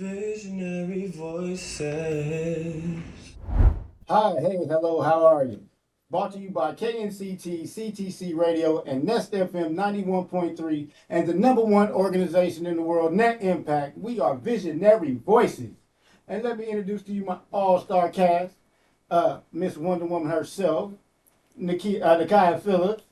Visionary voices. Hi, hey, hello, how are you? Brought to you by KNCT, CTC Radio, and Nest FM 91.3, and the number one organization in the world, Net Impact. We are Visionary Voices. And let me introduce to you my all-star cast, Miss Wonder Woman herself, Nakia Phillips.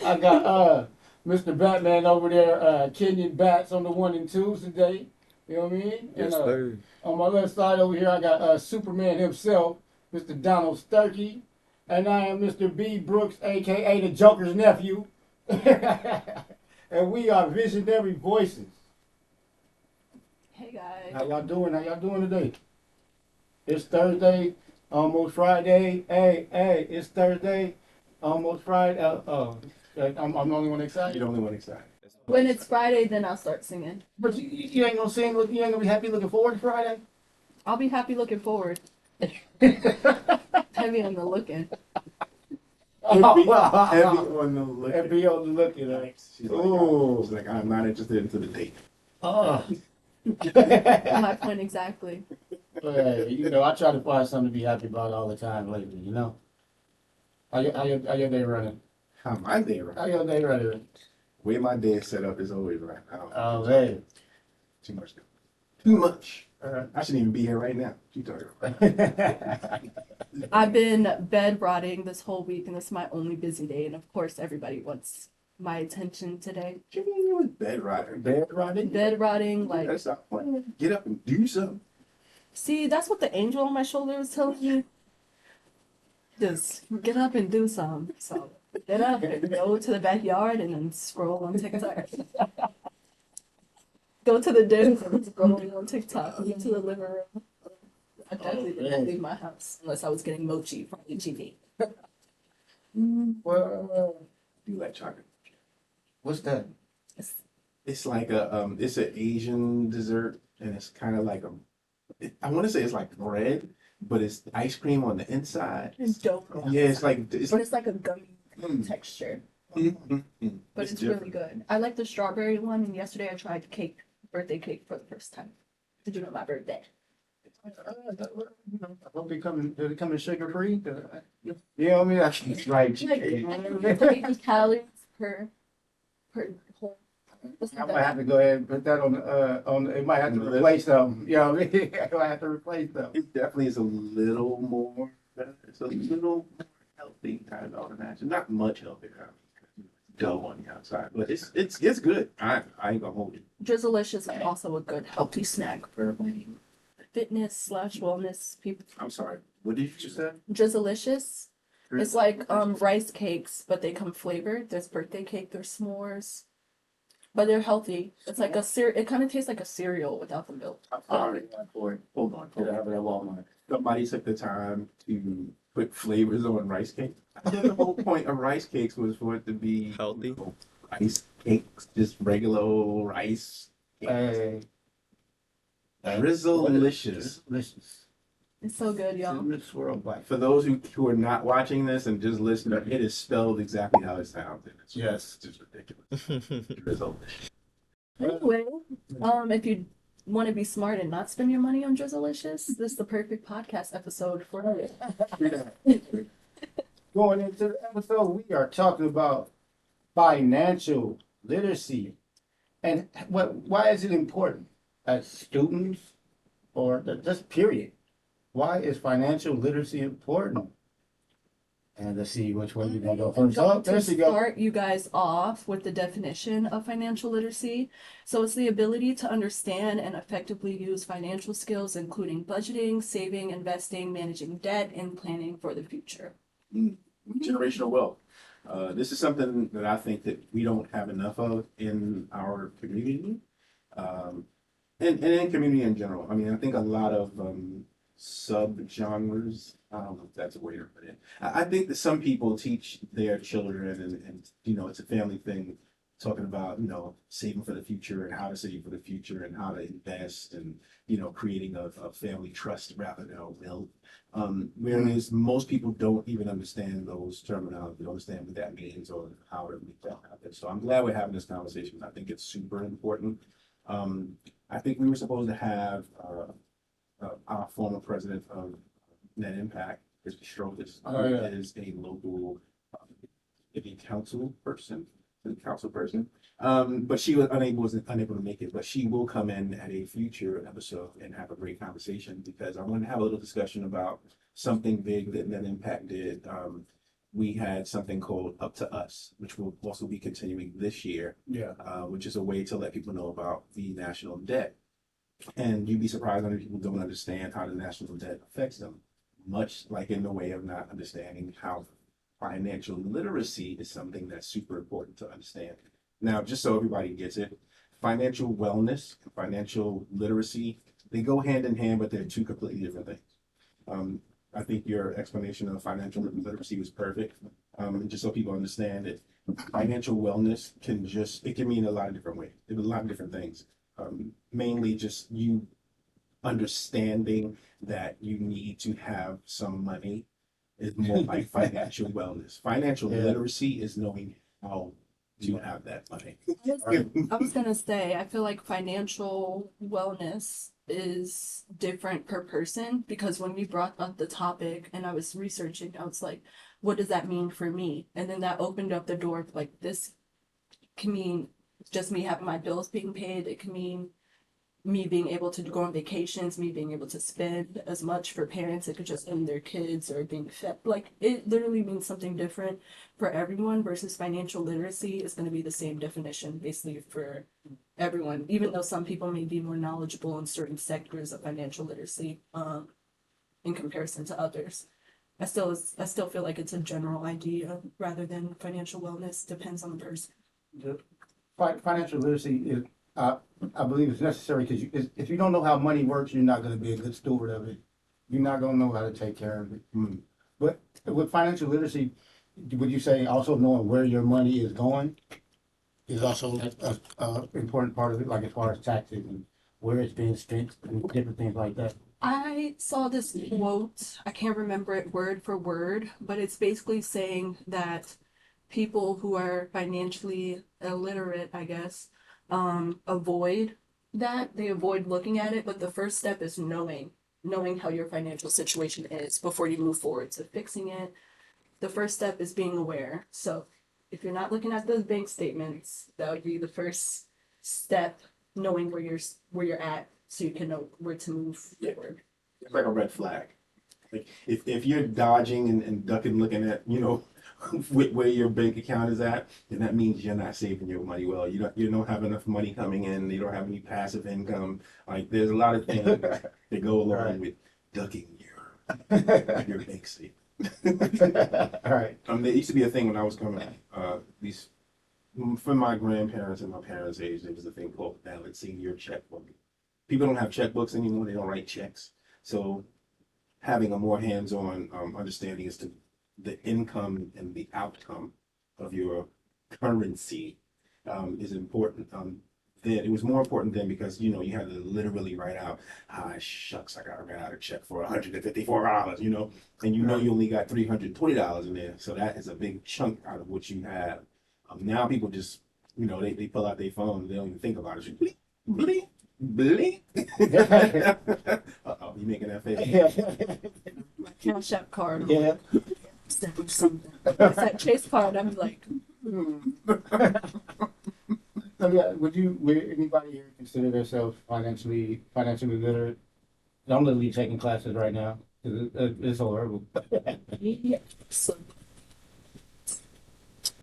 I got Mr. Batman over there, Kenyon Bats on the one and twos today. You know what I mean? Yes, And sir. on my left side over here, I got Superman himself, Mr. Donald Sturkey, and I am Mr. B. Brooks, aka the Joker's nephew. And we are Visionary Voices. Hey guys. How y'all doing? How y'all doing today? It's Thursday, almost Friday. Hey, it's Thursday, almost Friday. I'm the only one excited. You're the only one excited. When it's Friday, then I'll start singing. But you ain't gonna sing. You ain't gonna be happy looking forward to Friday. I'll be happy looking forward. Heavy on the looking. Heavy on the look. Heavy on the looking. She's Ooh. like, I'm not interested into the date. My point exactly. Hey, you know, I try to find something to be happy about all the time lately. You know. How your day running? How my day How right? your day running? Way my day is set up is always right. I don't Oh man. too much. Too much. Uh, I shouldn't even be here right now. You talking about? I've been bed rotting this whole week, and this is my only busy day. And of course, everybody wants my attention today. What you mean you was bed rotting? Bed riding. Bed rotting, like, That's not playing. Get up and do something. see, that's what the angel on my shoulder was telling me. Just get up and do something. So get up and go to the backyard and then scroll on TikTok. Go to the den and scroll on TikTok. Go to the living room. I definitely didn't leave my house unless I was getting mochi from HEB. Well, Do you like chocolate? what's that? It's like it's an Asian dessert, and it's kind of like I want to say it's like bread, but it's ice cream on the inside. And donut. Yeah, it's But it's like a gummy Mm. texture. Mm. But it's different. really good. I like the strawberry one, and yesterday I tried birthday cake for the first time. Did you know my birthday? I hope they come in sugar free. You know what I mean? That's right. Like 80 calories per whole. I might have to go ahead and put that on. It might have to replace them. You know what I mean? I might have to replace them. It definitely is a little more better. It's a little more healthy kind of imagine. Not much healthier. Dough on the outside, but it's good. I ain't gonna hold it. Drizzlicious is also a good healthy snack for like fitness slash wellness people. I'm sorry. What did you just say? Drizzlicious. It's like rice cakes, but they come flavored. There's birthday cake, there's s'mores, but they're healthy. It's like a it kind of tastes like a cereal without the milk. I'm sorry. Hold on. Did I have it at Walmart? Somebody took the time to put flavors on rice cake. I thought the whole point of rice cakes was for it to be Healthy. rice cakes, just regular old rice. Hey. Drizzlicious. Delicious. It's so good, y'all. Miss Worldwide. For those who are not watching this and just listening, it is spelled exactly how it sounds. And it's Yes. just ridiculous. Drizzlicious. Anyway, if you want to be smart and not spend your money on Drizzlicious, this is the perfect podcast episode for it. Going into the episode, we are talking about financial literacy and why is it important as students or just period? Why is financial literacy important? And let's see which one you're gonna go I'm first. Oh, going there to she goes. start you guys off with the definition of financial literacy. So it's the ability to understand and effectively use financial skills, including budgeting, saving, investing, managing debt, and planning for the future. Generational wealth. This is something that I think that we don't have enough of in our community, and in community in general. I mean, I think a lot of sub-genres, I don't know if that's a way to put it. I think that some people teach their children, and it's a family thing, talking about, saving for the future and how to save for the future and how to invest and, creating a family trust rather than a will. Whereas most people don't even understand those terminology, don't understand what that means or how to make that happen. So I'm glad we're having this conversation. I think it's super important. I think we were supposed to have our former president of Net Impact, Chris Strokis, Oh, who yeah. is a local council person, but she was unable to make it, but she will come in at a future episode and have a great conversation because I want to have a little discussion about something big that Net Impact did. We had something called Up to Us, which will also be continuing this year, Yeah. which is a way to let people know about the national debt. And you'd be surprised how many people don't understand how the national debt affects them, much like in the way of not understanding how financial literacy is something that's super important to understand. Now, just so everybody gets it, financial wellness and financial literacy, they go hand in hand, but they're two completely different things. I think your explanation of financial literacy was perfect. And just so people understand it, financial wellness it can mean a lot of different ways, a lot of different things. Mainly just you understanding that you need to have some money is more like financial wellness. Financial Yeah. literacy is knowing how to have that money. I was gonna say, I feel like financial wellness is different per person because when we brought up the topic and I was researching, I was like, what does that mean for me? And then that opened up the door of like, this can mean just me having my bills being paid. It can mean me being able to go on vacations, me being able to spend as much for parents. It could just end their kids or being fed. Like it literally means something different for everyone versus financial literacy is going to be the same definition basically for everyone, even though some people may be more knowledgeable in certain sectors of financial literacy in comparison to others. I still feel like it's a general idea rather than financial wellness. Depends on the person. Financial literacy is, I believe, is necessary because if you don't know how money works, you're not going to be a good steward of it. You're not going to know how to take care of it. But with financial literacy, would you say also knowing where your money is going is also a important part of it, like as far as taxes and where it's being spent and different things like that? I saw this quote, I can't remember it word for word, but it's basically saying that people who are financially illiterate, I guess, avoid that. They avoid looking at it, but the first step is knowing how your financial situation is before you move forward to fixing it. The first step is being aware. So if you're not looking at those bank statements, that would be the first step, knowing where you're at so you can know where to move forward. It's like a red flag. Like if you're dodging and ducking, looking at, where your bank account is at, then that means you're not saving your money well. You don't have enough money coming in. You don't have any passive income. Like there's a lot of things that go along Right. with ducking your bank statement. All right. There used to be a thing when I was coming up, these for my grandparents and my parents' age, there was a thing called balancing your checkbook. People don't have checkbooks anymore. They don't write checks. So having a more hands-on understanding as to the income and the outcome of your currency is important. Then it was more important then because you had to literally write out, shucks, I gotta write out a check for $154, and you only got $320 in there, so that is a big chunk out of what you have. Now people just, they pull out their phone, they don't even think about it. Just bleep, bleep, bleep. Uh-oh, you making that face? My Cash App card. Yeah. Something. It's that Chase card. I'm like, So yeah, would anybody here consider themselves financially literate? I'm literally taking classes right now. It's horrible. so,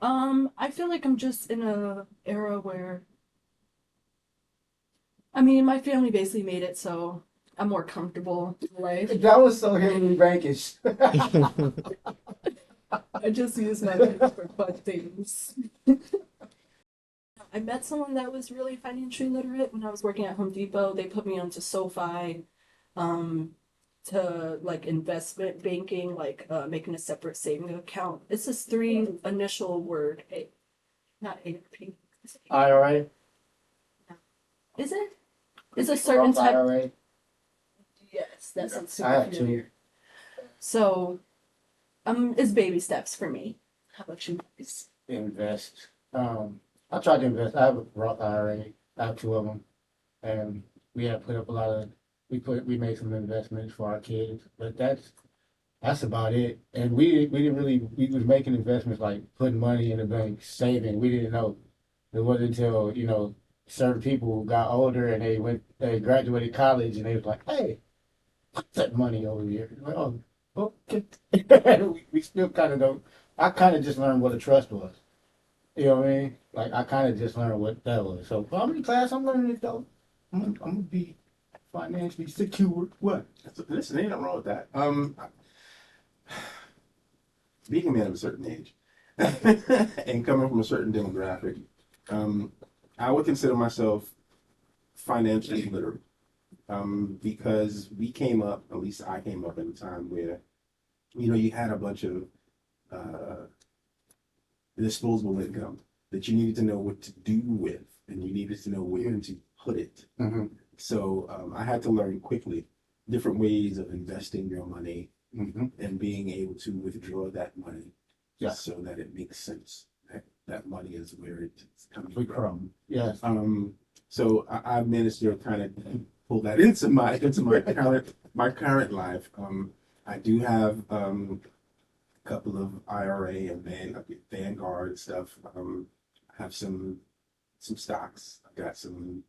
I feel like I'm just in a era where, I mean, my family basically made it, so I'm more comfortable in life. That was so Henry Bankish. I just use my money for fun things. I met someone that was really financially literate when I was working at Home Depot. They put me onto SoFi, to like investment banking, like making a separate saving account. It's this 3 initial word, not AFP. IRA. Is it? It's a certain Roth type. IRA. Yes, that sounds I super have familiar. So, it's baby steps for me. How about you guys? Invest. I tried to invest. I have a Roth IRA. I have 2 of them. and we had put up a lot of, we made some investments for our kids, but that's about it. And we didn't really, we was making investments like putting money in the bank, saving. We didn't know. It wasn't until, certain people got older and they graduated college and they was like, hey, put that money over here. Like, oh, okay. we still kind of don't. I kind of just learned what a trust was. You know what I mean? Like I kind of just learned what that was. So I'm in class. I'm learning it though. I'm gonna be financially secure. What? Listen, ain't nothing wrong with that. Being a man of a certain age and coming from a certain demographic, I would consider myself financially literate. Because we came up, at least I came up at a time where, you had a bunch of disposable income that you needed to know what to do with, and you needed to know where to put it. Mm-hmm. So I had to learn quickly different ways of investing your money Mm-hmm. and being able to withdraw that money, Yeah. so that it makes sense. That money is where it's coming We from. crumb. Yes. So I've managed to kind of pull that into my current life. I do have a couple of IRA and Vanguard stuff. I have some stocks. I got some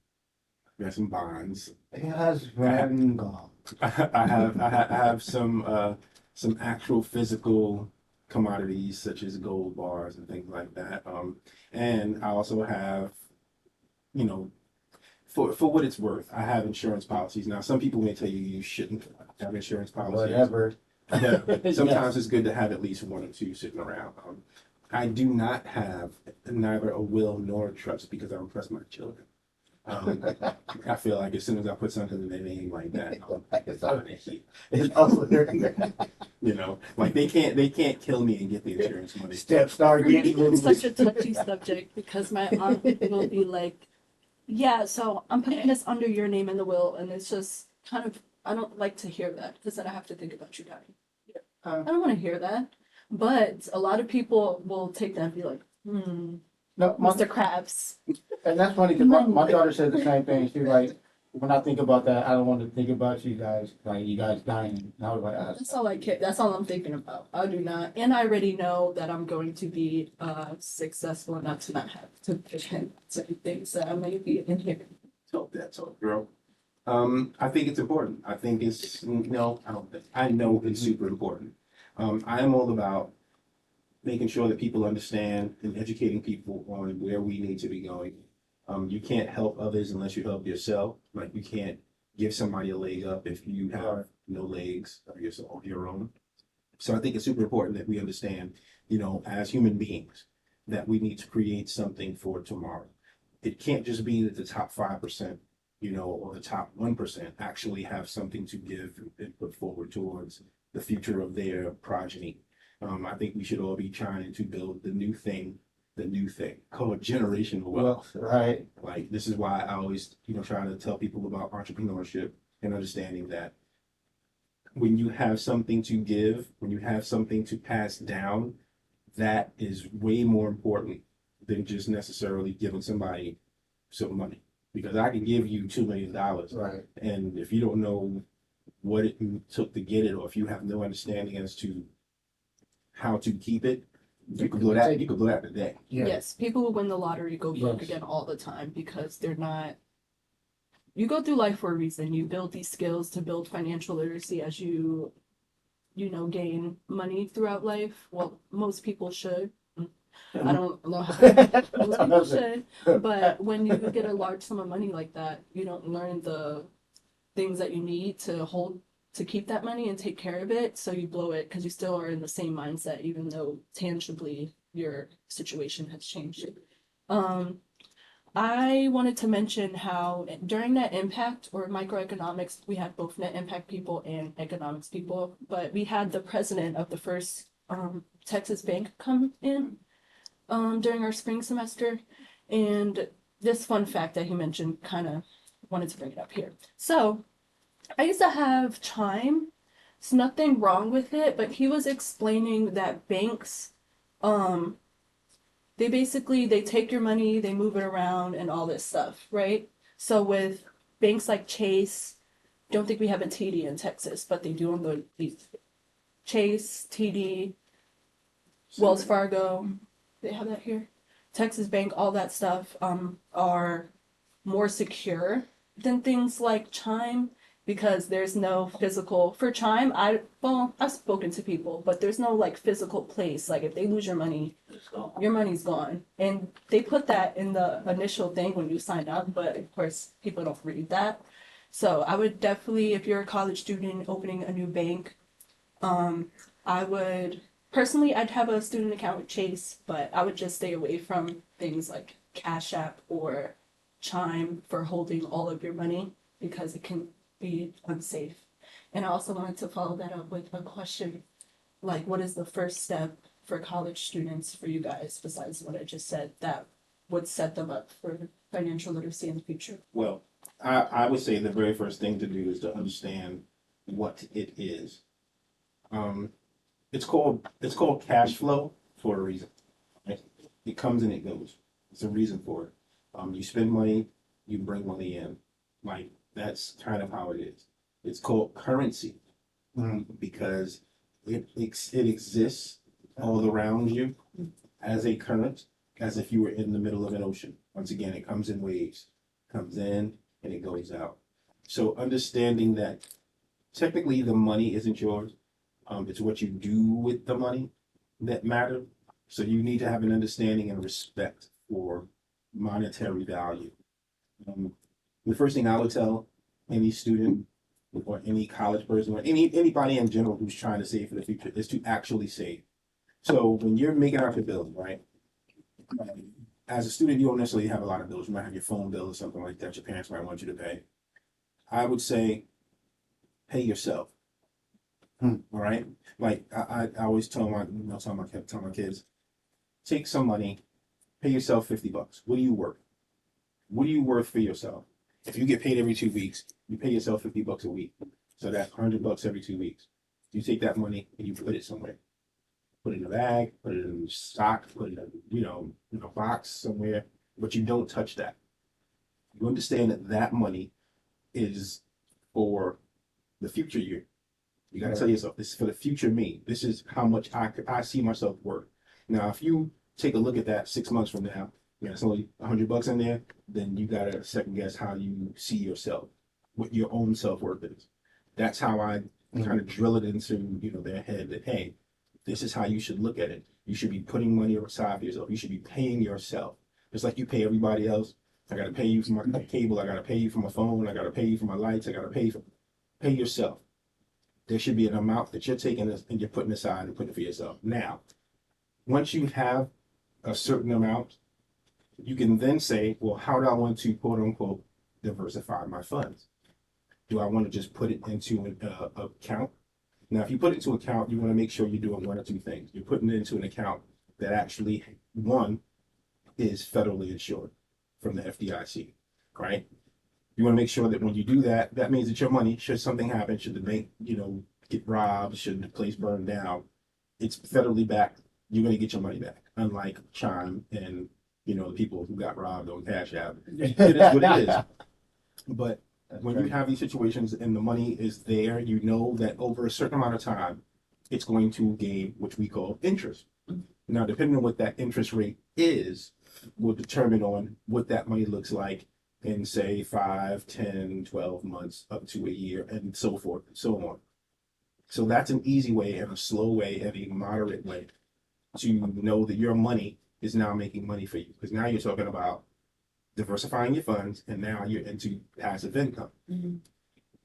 bonds. Yes, Vanguard. I have some actual physical commodities such as gold bars and things like that. And I also have, for what it's worth, I have insurance policies. Now, some people may tell you you shouldn't have insurance policies. Whatever. But sometimes it's good to have at least one or two sitting around. I do not have neither a will nor a trust because I don't trust my children. I feel like as soon as I put something in their name like that, It's over. like they can't kill me and get the insurance money. Steps start For me, getting it's moved. such a touchy subject because my aunt will be like, yeah, so I'm putting this under your name in the will, and it's just kind of, I don't like to hear that because then I have to think about you dying. I don't want to hear that. But a lot of people will take that and be like, No, Mr. Krabs. and that's funny because my daughter said the same thing. She's like, when I think about that, I don't want to think about you guys, like you guys dying. And I was like, That's all I care. That's all I'm thinking about. I do not, and I already know that I'm going to be successful enough to not have to pretend certain things that I may be in here. That's all, girl. I think it's important. I think it's no, I don't think. I know it's super important. I am all about making sure that people understand and educating people on where we need to be going. You can't help others unless you help yourself. Like you can't give somebody a leg up if you have no legs of your own. So I think it's super important that we understand, as human beings, that we need to create something for tomorrow. It can't just be that the top 5%, or the top 1% actually have something to give and put forward towards the future of their progeny. I think we should all be trying to build the new thing called generational wealth. right. Like this is why I always, try to tell people about entrepreneurship and understanding that when you have something to give, when you have something to pass down, that is way more important than just necessarily giving somebody some money. Because I can give you $2 million, Right. and if you don't know what it took to get it, or if you have no understanding as to how to keep it, you could blow that today. Yeah. Yes, people who win the lottery go broke Yes. again all the time because they're not. You go through life for a reason. You build these skills to build financial literacy as you gain money throughout life. Well, most people should. I don't know how most people should, but when you get a large sum of money like that, you don't learn the things that you need to keep that money and take care of it. So you blow it because you still are in the same mindset, even though tangibly your situation has changed. I wanted to mention how during Net Impact or microeconomics, we had both Net Impact people and economics people, but we had the president of the first Texas bank come in during our spring semester. And this fun fact that he mentioned, kind of wanted to bring it up here. So I used to have Chime. There's nothing wrong with it, but he was explaining that banks, they take your money, they move it around and all this stuff, right? So with banks like Chase, don't think we have a TD in Texas, but they do on the Chase, TD, Wells Fargo, they have that here. Texas Bank, all that stuff are more secure than things like Chime because there's no physical for Chime. I've spoken to people, but there's no like physical place. Like if they lose your money, your money's gone. And they put that in the initial thing when you sign up, but of course people don't read that. So I would definitely, if you're a college student opening a new bank, I would personally, I'd have a student account with Chase, but I would just stay away from things like Cash App or Chime for holding all of your money because it can be unsafe. And I also wanted to follow that up with a question like, what is the first step for college students for you guys, besides what I just said, that would set them up for financial literacy in the future? Well, I would say the very first thing to do is to understand what it is. It's called cash flow for a reason. Right? It comes and it goes. It's a reason for it. You spend money, you bring money in. Like that's kind of how it is. It's called currency because it exists all around you as a current, as if you were in the middle of an ocean. Once again, it comes in waves, comes in and it goes out. So understanding that technically the money isn't yours. It's what you do with the money that matter. So you need to have an understanding and respect for monetary value. The first thing I would tell any student or any college person or anybody in general who's trying to save for the future is to actually save. So when you're making out your bills, right? As a student, you don't necessarily have a lot of bills. You might have your phone bill or something like that your parents might want you to pay. I would say pay yourself. All right. Like I always tell my kids, take some money, pay yourself $50. What are you worth? What are you worth for yourself? If you get paid every 2 weeks, you pay yourself $50 a week. So that's $100 every 2 weeks. You take that money and you put it somewhere. Put it in a bag, put it in stock, put it in, in a box somewhere, but you don't touch that. You understand that that money is for the future you. You got to tell yourself, this is for the future me. This is how much I see myself worth. Now, if you take a look at that 6 months from now, it's only $100 in there, then you got to second guess how you see yourself, what your own self-worth is. That's how I kind of drill it into, their head that, hey, this is how you should look at it. You should be putting money aside for yourself. You should be paying yourself. Just like you pay everybody else. I got to pay you for my cable. I got to pay you for my phone. I got to pay you for my lights. I got to pay yourself. There should be an amount that you're taking and you're putting aside and putting it for yourself. Now, once you have a certain amount, you can then say, well, how do I want to, quote unquote, diversify my funds? Do I want to just put it into an account? Now, if you put it into an account, you want to make sure you're doing one or two things. You're putting it into an account that actually, one, is federally insured from the FDIC, right? You want to make sure that when you do that, that means that your money, should something happen, should the bank, get robbed, should the place burn down, it's federally backed. You're going to get your money back. Unlike Chime and, the people who got robbed on Cash App. It is what it is. But when you have these situations and the money is there, you know that over a certain amount of time, it's going to gain, which we call interest. Now, depending on what that interest rate is, will determine on what that money looks like in, say, 5, 10, 12 months, up to a year, and so forth and so on. So that's an easy way and a slow way and a moderate way to know that your money is now making money for you. Because now you're talking about diversifying your funds, and now you're into passive income.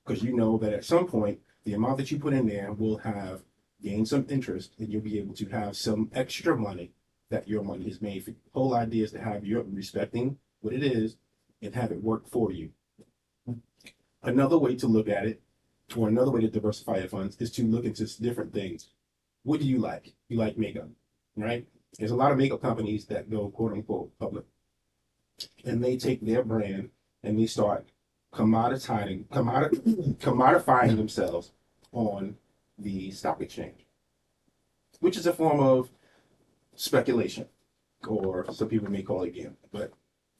Because you know that at some point, the amount that you put in there will have gained some interest, and you'll be able to have some extra money that your money is made for you. The whole idea is to have your respecting what it is and have it work for you. Another way to look at it, or another way to diversify your funds, is to look into different things. What do you like? You like makeup, right? There's a lot of makeup companies that go, quote unquote, public. And they take their brand and they start commodifying themselves on the stock exchange, which is a form of speculation, or some people may call it gambling, but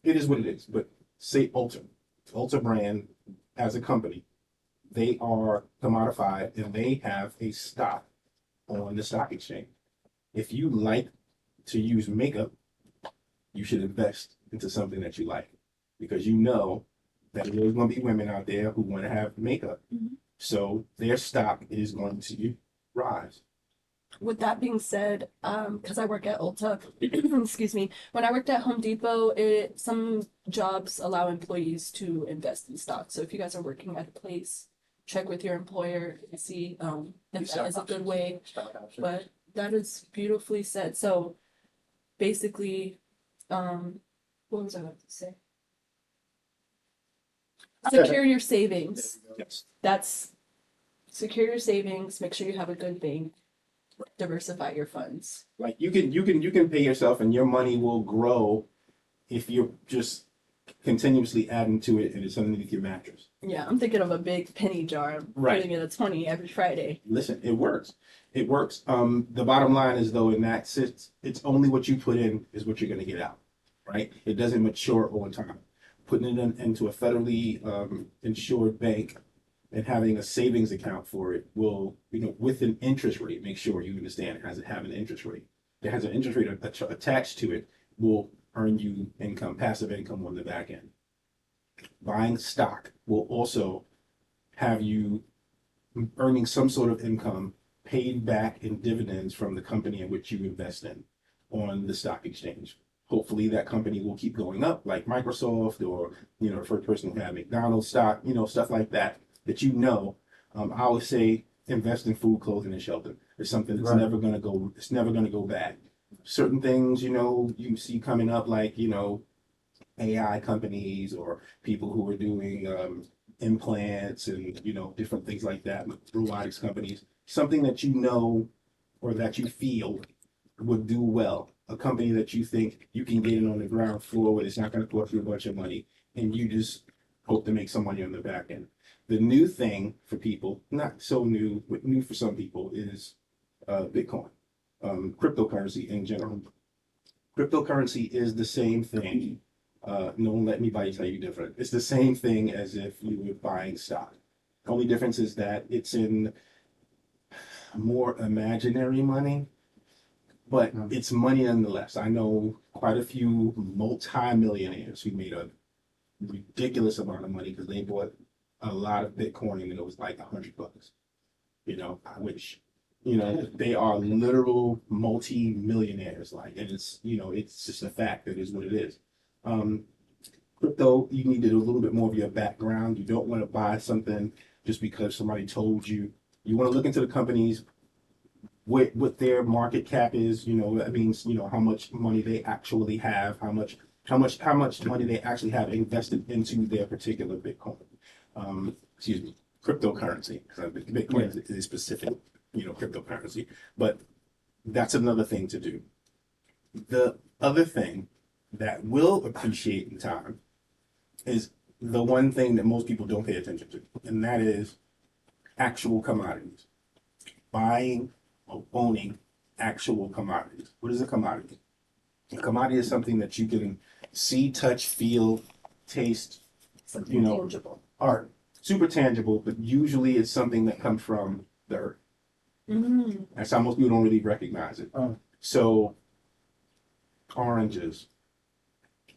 it is what it is. But say Ulta, Ulta brand as a company, they are commodified and they have a stock on the stock exchange. If you like to use makeup, you should invest into something that you like because you know that there's going to be women out there who want to have makeup. Mhm. So their stock is going to rise. With that being said, because I work at Ulta, excuse me, when I worked at Home Depot, some jobs allow employees to invest in stock. So if you guys are working at a place, check with your employer and see if that is a good way. But that is beautifully said. So basically, what was I about to say? Secure your savings. Yes. That's secure your savings. Make sure you have a good bank. Diversify your funds. Like you can pay yourself and your money will grow if you're just continuously adding to it and it's underneath your mattress. Yeah, I'm thinking of a big penny jar. I'm Right. putting in a 20 every Friday. Listen, it works. It works. The bottom line is though in that sits, it's only what you put in is what you're gonna get out. Right? It doesn't mature over time. Putting it into a federally insured bank and having a savings account for it will, with an interest rate, make sure you understand it has to have an interest rate. It has an interest rate attached to it, will earn you income, passive income on the back end. Buying stock will also have you earning some sort of income paid back in dividends from the company in which you invest in on the stock exchange. Hopefully that company will keep going up like Microsoft or, the first person who had McDonald's stock, stuff like that. I always say invest in food, clothing, and shelter. It's something that's Right. it's never gonna go bad. Certain things, you see coming up like, AI companies or people who are doing implants and, different things like that, robotics companies, something that or that you feel would do well. A company that you think you can get in on the ground floor where it's not gonna cost you a bunch of money and you just hope to make some money on the back end. The new thing for people, not so new, but new for some people, is Bitcoin, cryptocurrency in general. Cryptocurrency is the same thing. Don't let anybody tell you different. It's the same thing as if you were buying stock. The only difference is that it's in more imaginary money, but it's money nonetheless. I know quite a few multi-millionaires who made a ridiculous amount of money because they bought a lot of Bitcoin and it was like $100. Which, they are literal multi-millionaires. And it's just a fact that is what it is. Crypto, you need to do a little bit more of your background. You don't want to buy something just because somebody told you. You want to look into the companies, what their market cap is. That means how much money they actually have, how much money they actually have invested into their particular Bitcoin. Cryptocurrency. Bitcoin is specific, cryptocurrency. But that's another thing to do. The other thing that will appreciate in time is the one thing that most people don't pay attention to, and that is actual commodities. Buying or owning actual commodities. What is a commodity? A commodity is something that you can see, touch, feel, taste, Something tangible. art. Super tangible, but usually it's something that comes from the earth. Mm-hmm. That's how most people don't really recognize it. So oranges,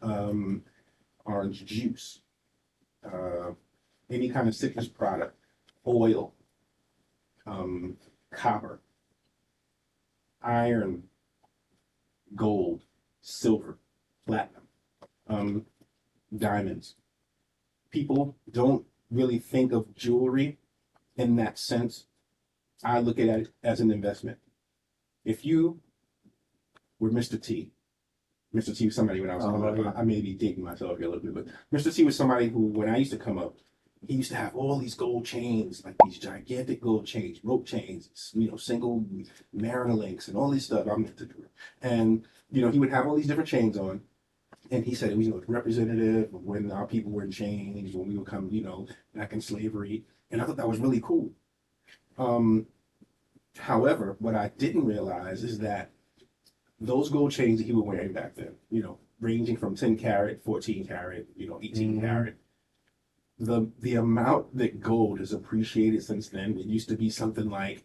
orange juice, any kind of citrus product, oil, copper, iron, gold, silver, platinum, diamonds. People don't really think of jewelry in that sense. I look at it as an investment. If you were Mr. T, Mr. T was somebody when I was coming up. I may be dating myself here a little bit, but Mr. T was somebody who, when I used to come up, he used to have all these gold chains, like these gigantic gold chains, rope chains, single mariner links and all these stuff. And, he would have all these different chains on. And he said it was, representative of when our people were in chains, when we would come, back in slavery. And I thought that was really cool. However, what I didn't realize is that those gold chains that he was wearing back then, ranging from 10 karat, 14 karat, 18 karat, the amount that gold has appreciated since then, it used to be something like,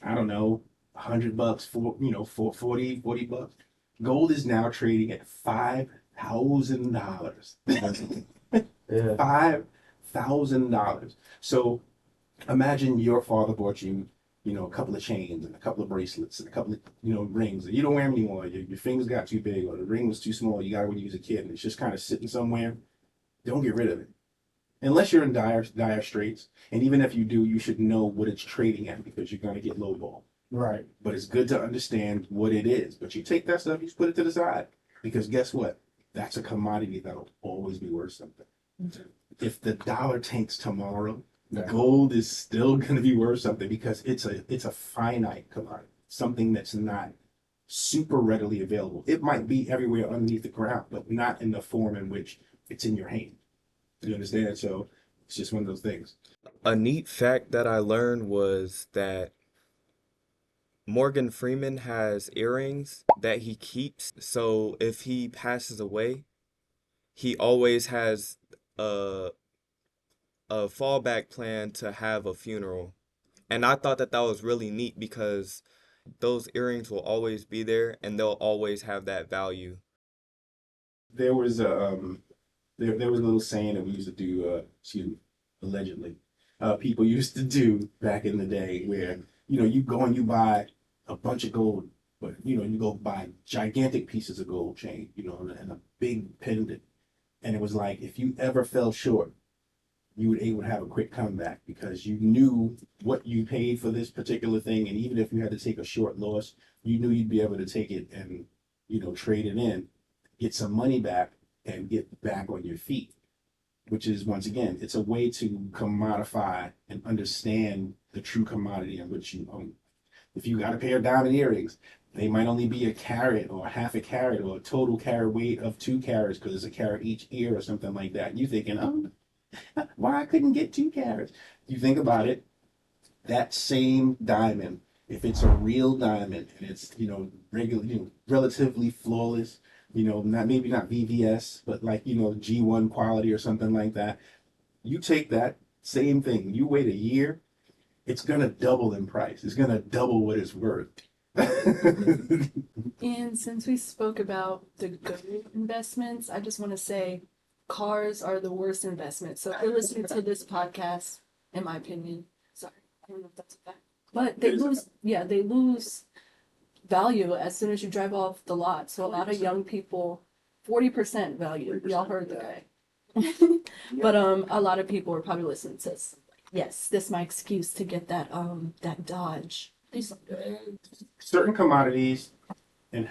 I don't know, $100 for 40 bucks. Gold is now trading at $5,000. Yeah. $5,000. So imagine your father bought you, a couple of chains and a couple of bracelets and a couple of, rings. And you don't wear them anymore. Your fingers got too big or the ring was too small. You got it when you was a kid and it's just kind of sitting somewhere. Don't get rid of it. Unless you're in dire straits. And even if you do, you should know what it's trading at because you're going to get lowball. Right. But it's good to understand what it is. But you take that stuff, you just put it to the side. Because guess what? That's a commodity that'll always be worth something. If the dollar tanks tomorrow, Yeah. gold is still going to be worth something because it's a finite commodity, something that's not super readily available. It might be everywhere underneath the ground, but not in the form in which it's in your hand. You understand? So it's just one of those things. A neat fact that I learned was that Morgan Freeman has earrings that he keeps. So if he passes away, he always has a a fallback plan to have a funeral. And I thought that that was really neat because those earrings will always be there and they'll always have that value. There was there was a little saying that we used to do, allegedly, people used to do back in the day where, you go and you buy a bunch of gold, but, you go buy gigantic pieces of gold chain, and a big pendant. And it was like, if you ever fell short, you would able to have a quick comeback because you knew what you paid for this particular thing. And even if you had to take a short loss, you knew you'd be able to take it and, trade it in, get some money back and get back on your feet, which is, once again, it's a way to commodify and understand the true commodity in which you own. If you got a pair of diamond earrings, they might only be a carat or half a carat or a total carat weight of 2 carats because it's a carat each ear or something like that. And you're thinking, oh, why I couldn't get 2 carats? You think about it, that same diamond, if it's a real diamond and it's, regular, relatively flawless, not maybe not VVS, but like, G1 quality or something like that. You take that same thing, you wait a year, it's gonna double in price. It's gonna double what it's worth. And since we spoke about the good investments, I just want to say cars are the worst investment. So if you're listening to this podcast, in my opinion, sorry, I don't know if that's a fact, but they lose value as soon as you drive off the lot. So a lot of young people, 40% value. Y'all heard the guy. But a lot of people are probably listening to this. Yes, this is my excuse to get that Dodge. Certain commodities and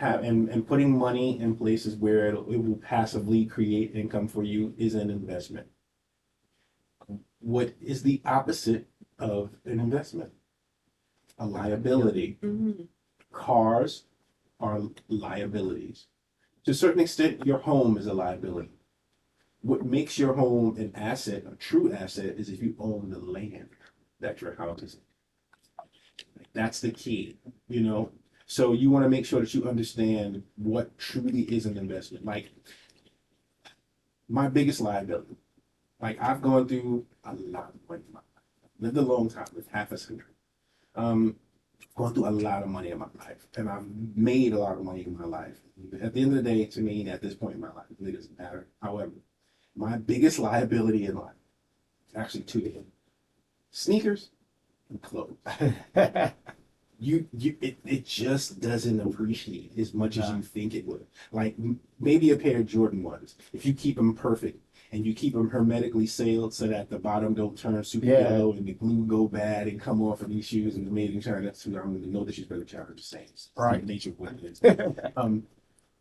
putting money in places where it will passively create income for you is an investment. What is the opposite of an investment? A liability. Mm-hmm. Cars are liabilities. To a certain extent, your home is a liability. What makes your home an asset, a true asset, is if you own the land that your house is in. That's the key, So you want to make sure that you understand what truly is an investment. Like, my biggest liability, like I've gone through a lot of money in my life. Lived a long time, lived half a century. Gone through a lot of money in my life, and I've made a lot of money in my life. At the end of the day, to me, at this point in my life, it really doesn't matter. However, my biggest liability in life, actually 2 of them, sneakers and clothes. It just doesn't appreciate as much as you think it would. Like maybe a pair of Jordan 1s, if you keep them perfect and you keep them hermetically sealed so that the bottom don't turn super yellow and the glue go bad and come off of these shoes and the made in China, that's no disrespect to China, I'm just saying. It's Right. the nature of what it is.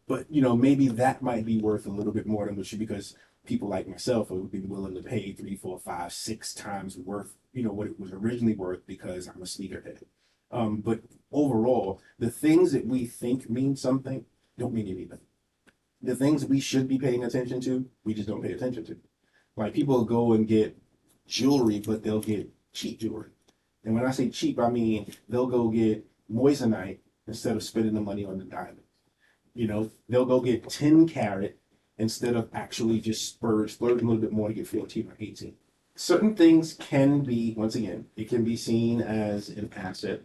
But maybe that might be worth a little bit more than what should, because people like myself would be willing to pay 3, 4, 5, 6 times worth, what it was originally worth because I'm a sneakerhead. But overall, the things that we think mean something don't mean anything. The things we should be paying attention to, we just don't pay attention to. Like people go and get jewelry, but they'll get cheap jewelry. And when I say cheap, I mean they'll go get moissanite instead of spending the money on the diamond. They'll go get 10 carat instead of actually just splurge a little bit more to get 14 or 18. certain things can be, once again, it can be seen as an asset.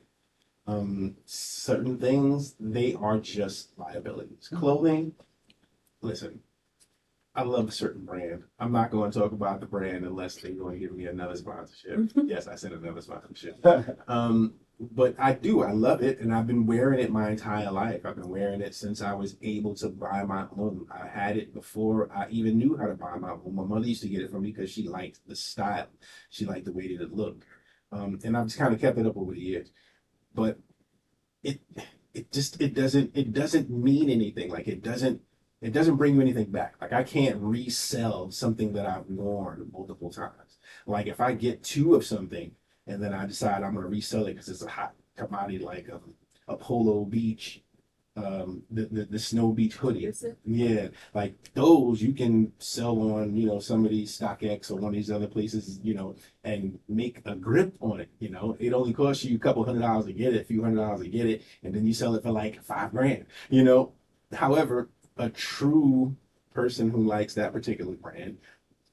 Certain things, they are just liabilities. Clothing, listen, I love a certain brand. I'm not going to talk about the brand unless they're going to give me another sponsorship. Yes, I said another sponsorship. But I do. I love it, and I've been wearing it my entire life. I've been wearing it since I was able to buy my own. I had it before I even knew how to buy my own. My mother used to get it for me because she liked the style. She liked the way that it looked. And I've just kind of kept it up over the years. But it it doesn't mean anything. Like it doesn't bring you anything back. Like I can't resell something that I've worn multiple times. Like if I get two of something and then I decide I'm gonna resell it because it's a hot commodity like a Polo Beach, the Snow Beach hoodie. Is it? Yeah, like those you can sell on, some of these StockX or one of these other places, and make a grip on it. It only costs you a couple $100 to get it, a few $100 to get it, and then you sell it for like $5,000. However, a true person who likes that particular brand,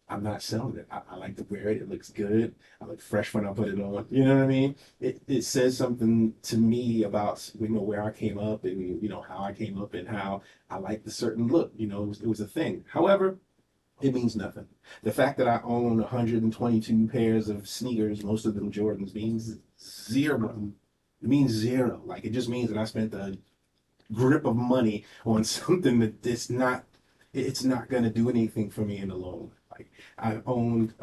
I'm not selling it. I like to wear it. It looks good. I look fresh when I put it on. You know what I mean? It says something to me about where I came up and how I came up and how I like the certain look. It was a thing. However, it means nothing. The fact that I own 122 pairs of sneakers, most of them Jordans, means zero. It means zero. Like it just means that I spent a grip of money on something that it's not going to do anything for me in the long run. Like I owned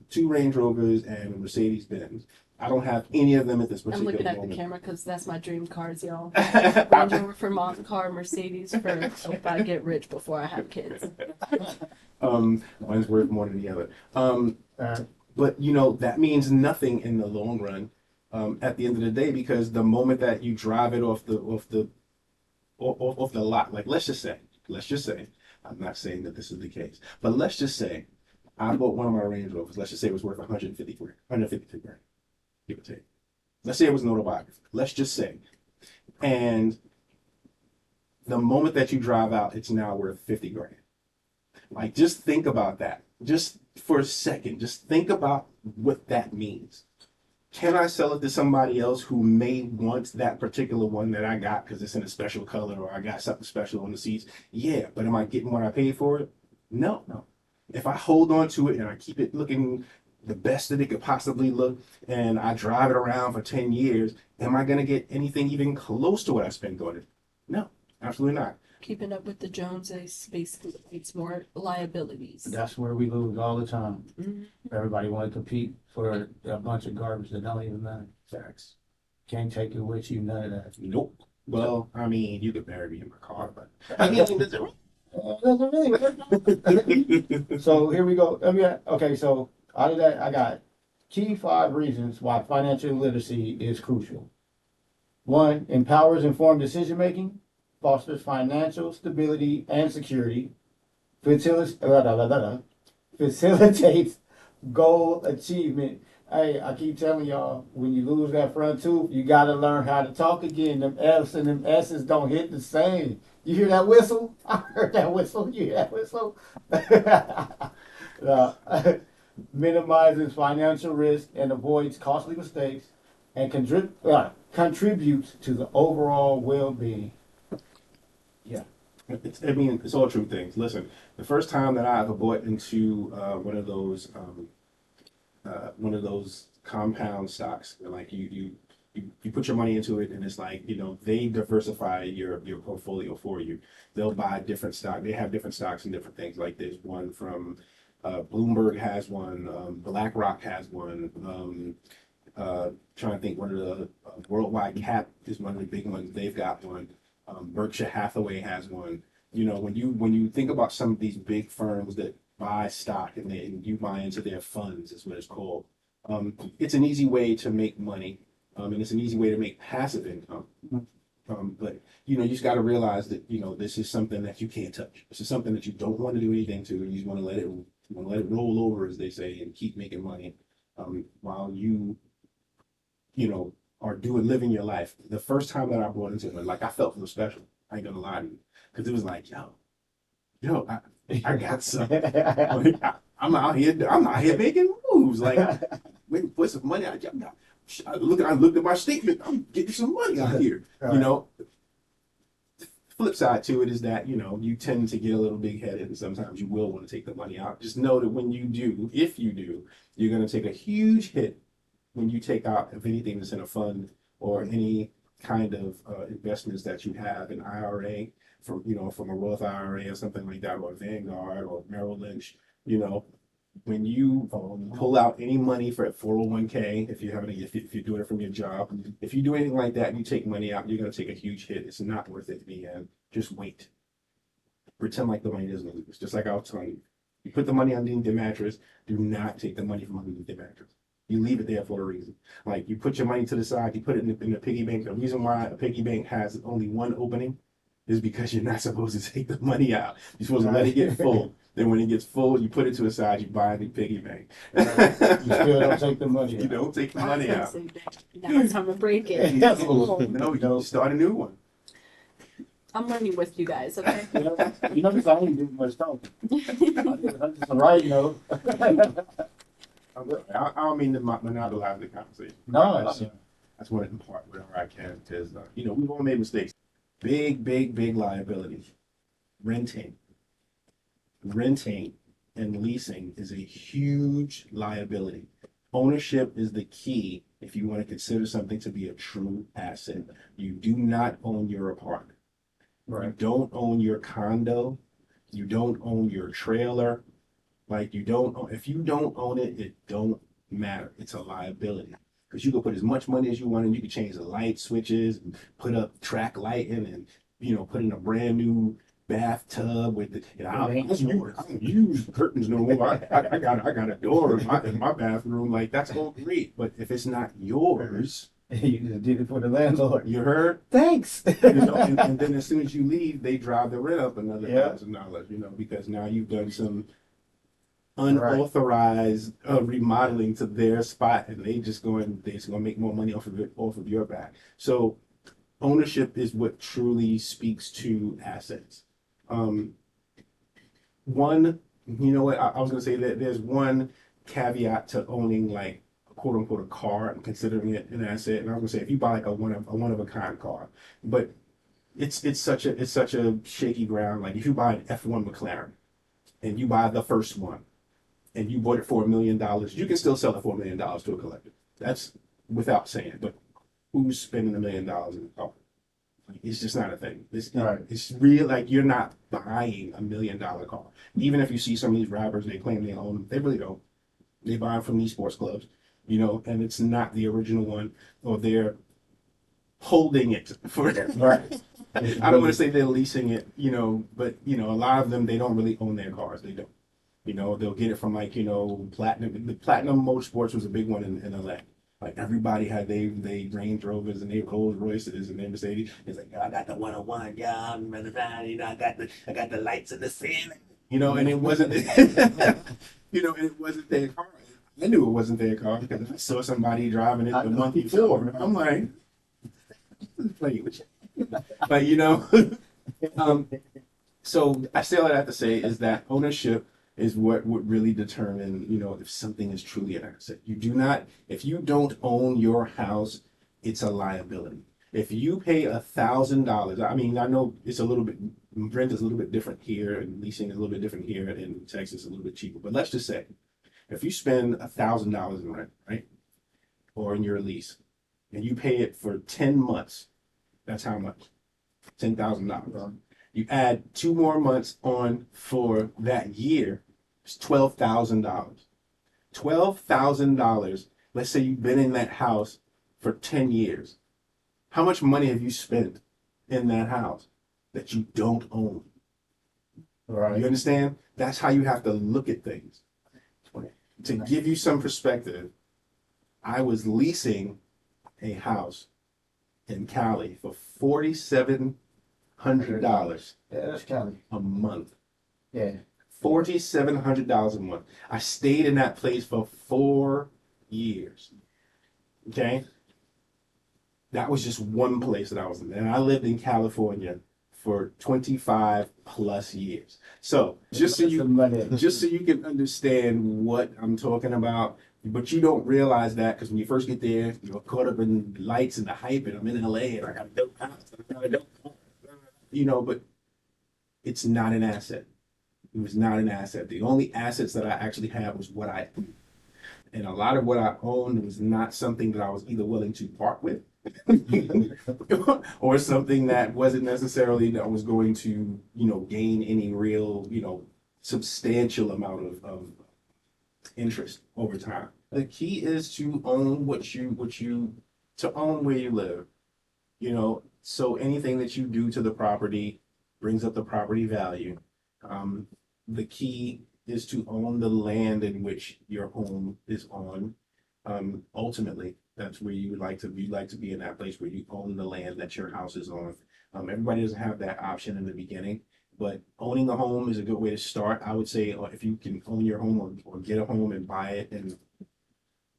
two Range Rovers and a Mercedes Benz. I don't have any of them at this I'm particular looking at moment. the camera because that's my dream cars, y'all. Range Rover for mom's car, Mercedes for if I get rich before I have kids. One's worth more than the other. But that means nothing in the long run. At the end of the day, because the moment that you drive it off the lot, like let's just say, I'm not saying that this is the case, but let's just say I bought one of my Range Rovers. Let's just say it was worth 152 grand, give or take. Let's say it was an autobiography. Let's just say, and the moment that you drive out, it's now worth 50 grand. Like, just think about that. Just for a second, just think about what that means. Can I sell it to somebody else who may want that particular one that I got because it's in a special color or I got something special on the seats? Yeah, but am I getting what I paid for it? No. If I hold on to it and I keep it looking the best that it could possibly look and I drive it around for 10 years, am I going to get anything even close to what I spent on it? No, absolutely not. Keeping up with the Joneses basically creates more liabilities. That's where we lose all the time. Mhm. Everybody want to compete for a bunch of garbage that don't even matter. Facts. Can't take it with you, none of that. Nope. Well, I mean, you could bury me in my car, but I mean, does it So here we go. Okay, so out of that, I got key 5 reasons why financial literacy is crucial. 1, empowers informed decision making, fosters financial stability and security, facilitates goal achievement. Hey, I keep telling y'all, when you lose that front tooth, you gotta learn how to talk again. Them F's and them S's don't hit the same. You hear that whistle? I heard that whistle. You hear that whistle? Minimizes financial risk and avoids costly mistakes and contributes to the overall well-being. Yeah. It's all true things. Listen, the first time that I ever bought into one of those compound stocks, like you put your money into it, and it's like they diversify your portfolio for you. They'll buy different stock. They have different stocks and different things. Like there's one from Bloomberg has one, BlackRock has one. Trying to think, one of the Worldwide Cap is one of the big ones. They've got one. Berkshire Hathaway has one. When you think about some of these big firms that buy stock and you buy into their funds, is what it's called. It's an easy way to make money, and it's an easy way to make passive income. But you just got to realize that this is something that you can't touch. This is something that you don't want to do anything to. You just want to let it roll over, as they say, and keep making money while you are living your life. The first time that I bought into it, like I felt real special. I ain't gonna lie to you, because it was like, I got some. I'm out here making moves. moves. Like, wait, put some money out. I looked at my statement. I'm getting some money out here. Right. You know, flip side to it is that, you know, you tend to get a little big headed and sometimes you will want to take the money out. Just know that when you do, if you do, you're going to take a huge hit when you take out, if anything that's in a fund or any kind of investments that you have, an IRA from, you know, from a Roth IRA or something like that, or a Vanguard or Merrill Lynch, you know, when you pull out any money for a 401k, if you have any, if you're doing it from your job, if you do anything like that and you take money out, you're going to take a huge hit. It's not worth it in the end. Just wait. Pretend like the money doesn't lose. Just like I was telling you. You put the money underneath the mattress. Do not take the money from underneath the mattress. You leave it there for a reason. Like, you put your money to the side, you put it in the piggy bank. The reason why a piggy bank has only one opening is because you're not supposed to take the money out. You're supposed to let it get full. Then when it gets full, you put it to the side, you buy a new piggy bank. You still don't take the money You out. don't take the money out. Now it's time to break it. No, you start a new one. I'm learning with you guys, okay? You know, because I ain't doing much talking. I'm just right, you know. I don't mean to monopolize the conversation. No, That's what part where I can, because you know, we've all made mistakes. Big liability. Renting and leasing is a huge liability. Ownership is the key if you want to consider something to be a true asset. You do not own your apartment. You right. don't own your condo. You don't own your trailer. Like, you don't own, if you don't own it, it don't matter. It's a liability. Because you can put as much money as you want and you can change the light switches and put up track lighting and, you know, put in a brand new bathtub with the, you know, I don't use curtains no more. I got a door in my bathroom. Like, that's all great. But if it's not yours, You just did it for the landlord. you heard? Thanks. You know, and then as soon as you leave, they drive the rent up another Yeah. $1,000, you know, because now you've done some unauthorized remodeling to their spot, and they're just going to make more money off of your back. So ownership is what truly speaks to assets. One, you know what, I was gonna say that there's one caveat to owning, like, quote unquote a car and considering it an asset. And I was gonna say, if you buy like a one of a kind car, but it's such a shaky ground. Like, if you buy an F1 McLaren and you buy the first one and you bought it for $1 million, you can still sell it for $1 million to a collector. That's without saying. But who's spending $1 million in a car? Like, it's just not a thing. Right. It's real. Like, you're not buying $1 million car. Even if you see some of these rappers, they claim they own them. They really don't. They buy them from these sports clubs, you know, and it's not the original one, or they're holding it for. Right. I don't want to say they're leasing it, you know, but, you know, a lot of them, they don't really own their cars. They don't. You know, they'll get it from, like, you know, Platinum. The Platinum Motorsports was a big one in LA. Like, everybody had they Range Rovers and they Rolls Royces and their Mercedes. It's like, I got the 101, yeah, you know, I got the lights in the ceiling. You know, and it wasn't you know, and it wasn't their car. I knew it wasn't their car because I saw somebody driving it the month before. And I'm like, playing with you. But, you know, so I say all that to say is that ownership is what would really determine, you know, if something is truly an asset. You do not, if you don't own your house, it's a liability. If you pay $1,000, I mean, I know it's a little bit, rent is a little bit different here and leasing is a little bit different here, and in Texas a little bit cheaper. But let's just say, if you spend $1,000 in rent, right, or in your lease, and you pay it for 10 months, that's how much? $10,000. You add 2 more months on for that year, it's $12,000. $12,000. Let's say you've been in that house for 10 years. How much money have you spent in that house that you don't own? Right. You understand? That's how you have to look at things. To give you some perspective, I was leasing a house in Cali for $4,700 Yeah, that's Cali. a month. Yeah. $4,700 a month. I stayed in that place for 4 years. Okay? That was just one place that I was in. And I lived in California for 25 plus years. So just so you can understand what I'm talking about, But you don't realize that because when you first get there, you're caught up in the lights and the hype, and I'm in LA and I got a dope house, and I got a dope car. But it's not an asset. It was not an asset. The only assets that I actually had was what I owned. And a lot of what I owned was not something that I was either willing to part with or something that wasn't necessarily that was going to, gain any real, substantial amount of interest over time. The key is to own to own where you live. So anything that you do to the property brings up the property value. The key is to own the land in which your home is on. Ultimately, that's where you would like to be. You'd like to be in that place where you own the land that your house is on. Everybody doesn't have that option in the beginning, but owning a home is a good way to start. I would say if you can own your home or get a home and buy it, and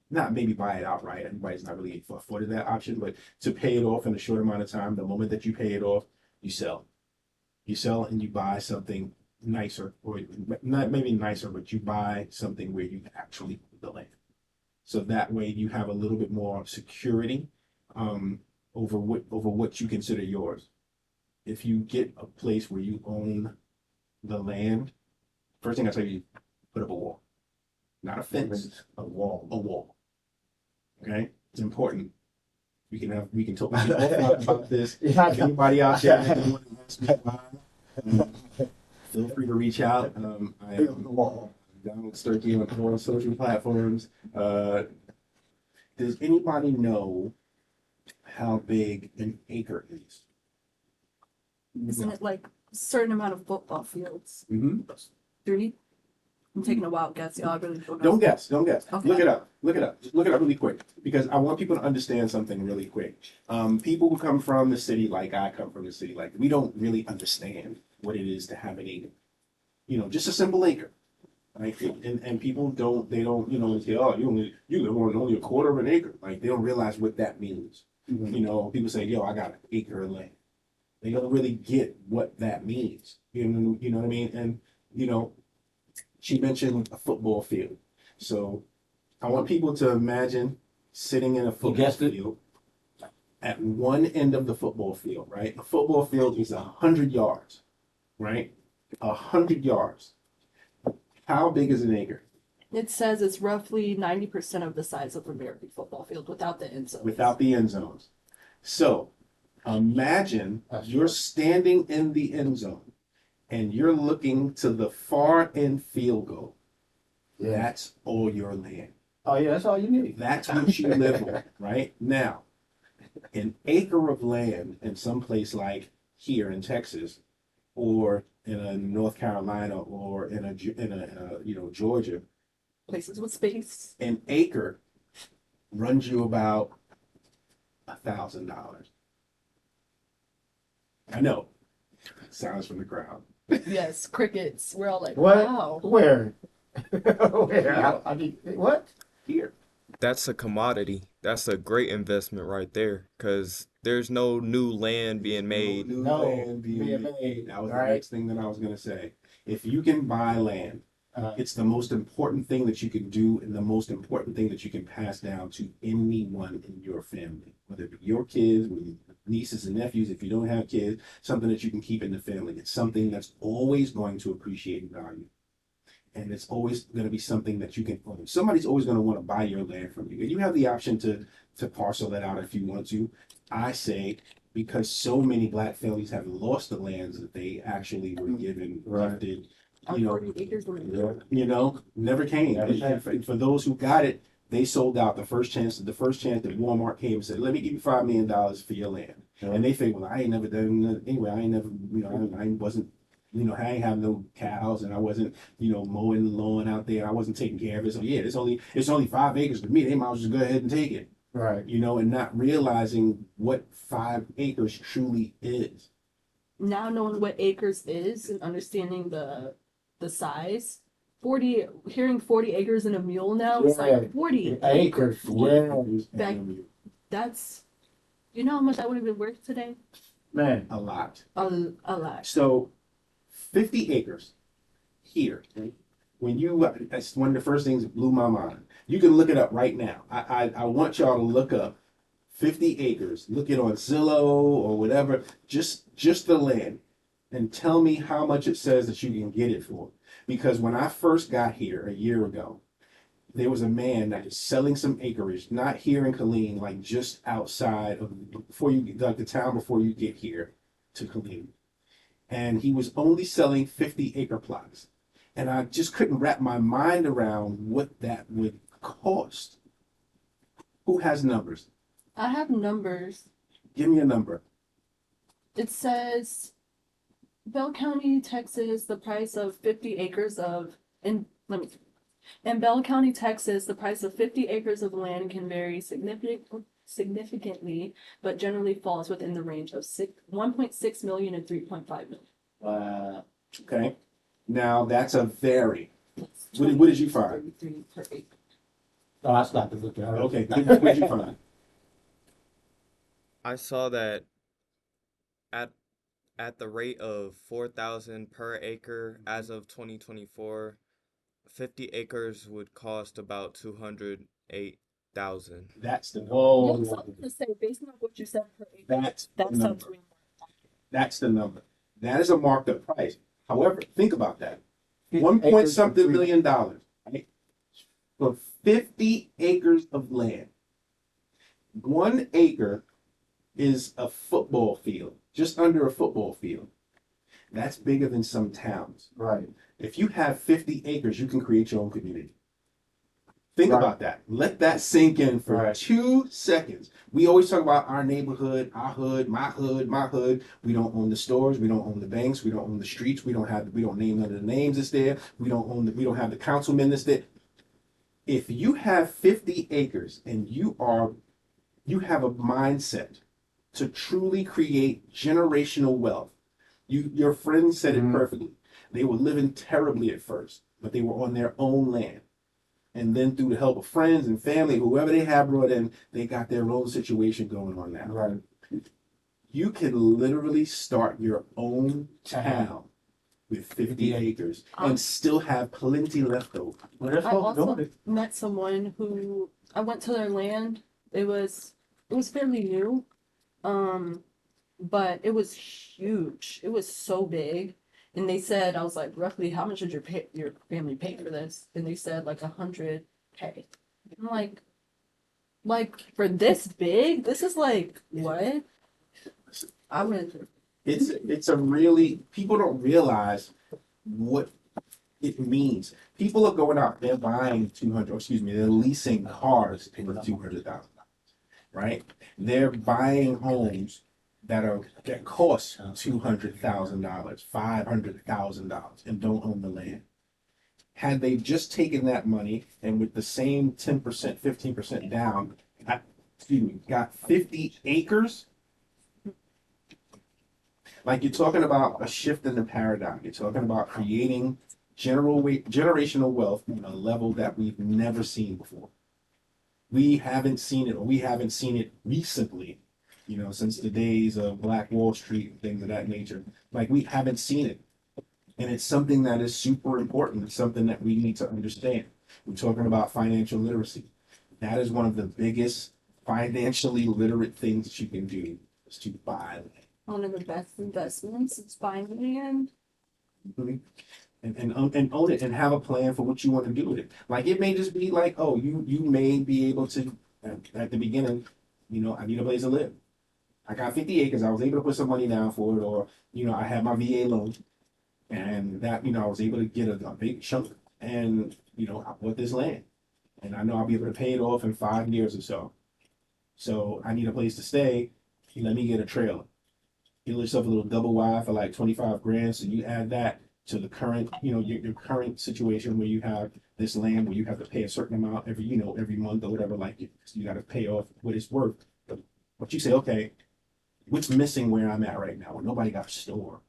not maybe buy it outright. Everybody's not really afforded that option, but to pay it off in a short amount of time, the moment that you pay it off, you sell. You sell and you buy something nicer, or not maybe nicer, but you buy something where you actually own the land. So that way you have a little bit more security over what you consider yours. If you get a place where you own the land, first thing I tell you, put up a wall. Not a fence, a wall. A wall. Okay? It's important. We can talk about this. Anybody out there that want to ask me why, feel free to reach out. I am Donald Sturkey on all social platforms. Does anybody know how big an acre is? Isn't it like a certain amount of football fields? Mm-hmm. 3? I'm taking a wild guess. Y'all really don't know. Don't guess. Okay. Look it up. Just look it up really quick because I want people to understand something really quick. People who come from the city, like I come from the city, like we don't really understand what it is to have an acre. Just a simple acre. Right? And people don't say, oh, you live on only a quarter of an acre. Like they don't realize what that means. Mhm. People say, yo, I got an acre of land. They don't really get what that means. You know what I mean? And she mentioned a football field. So I want people to imagine sitting in a football guessed it. field at one end of the football field, right? A football field is 100 yards, right? 100 yards. How big is an acre? It says it's roughly 90% of the size of American football field without the end zone. Without the end zones. So imagine you're standing in the end zone and you're looking to the far end field goal. Yeah. That's all your land. Oh yeah, that's all you need. That's what you live on, right? Now, an acre of land in some place like here in Texas, or in a North Carolina, or in a Georgia, Places with space. an acre runs you about $1,000. I know. Sounds from the crowd. Yes, crickets. We're all like, What? wow. Where? Where? I mean, what? Here. That's a commodity. That's a great investment right there, because there's no new land being made. New No, land being being made. made, That was the right? next thing that I was gonna say. If you can buy land, it's the most important thing that you can do and the most important thing that you can pass down to anyone in your family, whether it be your kids, whether it be nieces and nephews, if you don't have kids, something that you can keep in the family. It's something that's always going to appreciate in value. And it's always going to be something that you can own. Somebody's always going to want to buy your land from you. And you have the option to parcel that out if you want to. I say, because so many Black families have lost the lands that they actually were given, Right. gifted, On you know, 40 acres. never came. Never came. And for those who got it, they sold out the first chance that Walmart came and said, let me give you $5 million for your land. Yeah. And they figured, well, I ain't never done nothing. Anyway, I ain't never, I wasn't, I ain't have no cows and I wasn't, mowing the lawn out there. I wasn't taking care of it. So yeah, it's only 5 acres to me. They might as well just go ahead and take it. Right. And not realizing what 5 acres truly is. Now knowing what acres is and understanding the size. Hearing 40 acres and a mule now, it's Yeah. like 40 Acres. Yeah. Back- That's, you know how much that would have been worth today? Man. A lot. A lot. So 50 acres here. When that's one of the first things that blew my mind. You can look it up right now. I want y'all to look up 50 acres. Look it on Zillow or whatever. Just the land, and tell me how much it says that you can get it for. Because when I first got here a year ago, there was a man that was selling some acreage, not here in Killeen, like just outside of before you like the town before you get here to Killeen. And he was only selling 50-acre plots. And I just couldn't wrap my mind around what that would cost. Who has numbers? I have numbers. Give me a number. It says Bell County, Texas, the price of 50 acres of in Bell County, Texas, the price of 50 acres of land can vary significantly, but generally falls within the range of 1.6 million and 3.5 million. Okay. Now that's a vary. That's What did you find? 33 per acre. Oh, I stopped to look at it. Okay. What did you find? I saw that at at the rate of 4,000 per acre as of 2024, 50 acres would cost about 208,000. That's the Yes, I Whoa. was gonna say, based on what you said per acre, that's the that sounds number. way more. That's the number. That is a marked up price. However, think about that. 50 One point acres for something three- million dollars, right? For 50 acres of land. 1 acre is a football field, just under a football field. That's bigger than some towns. Right. If you have 50 acres, you can create your own community. Think Right. about that. Let that sink in for Right. 2 seconds. We always talk about our neighborhood, our hood, my hood, my hood. We don't own the stores, we don't own the banks, we don't own the streets, we don't name none of the names that's there. We don't have the councilmen that's there. If you have 50 acres and you have a mindset to truly create generational wealth. Your friend said it Mhm. perfectly. They were living terribly at first, but they were on their own land. And then through the help of friends and family, whoever they have brought in, they got their own situation going on now. Right. You can literally start your own town with 50 acres and still have plenty left over. Well, that's I what we're also doing. met someone who I went to their land. It was fairly new, but it was huge. It was so big, and they said, I was like, roughly, how much did your family pay for this? And they said like 100K. I'm like for this big, this is like what? I would. It's a really, people don't realize what it means. People are going out, they're buying 200, they're leasing cars for $200,000, right? They're buying homes that cost $200,000, $500,000 and don't own the land. Had they just taken that money and with the same 10%, 15% down, got 50 acres, like you're talking about a shift in the paradigm. You're talking about creating generational wealth on a level that we've never seen before. We haven't seen it, or we haven't seen it recently, since the days of Black Wall Street and things of that nature. Like we haven't seen it. And it's something that is super important. It's something that we need to understand. We're talking about financial literacy. That is one of the biggest financially literate things that you can do is to buy land. One of the best investments is buying land. And own it and have a plan for what you want to do with it. Like it may just be like, oh, you may be able to at the beginning, I need a place to live. I got 50 acres. I was able to put some money down for it, or I had my VA loan, and that I was able to get a big chunk, and I bought this land, and I know I'll be able to pay it off in 5 years or so. So I need a place to stay. Let me get a trailer. Get yourself a little double wide for like 25 grand. So you add that to the current, your current situation where you have this land where you have to pay a certain amount every month or whatever, like you got to pay off what it's worth. But you say, okay, what's missing where I'm at right now? Well, nobody got a store.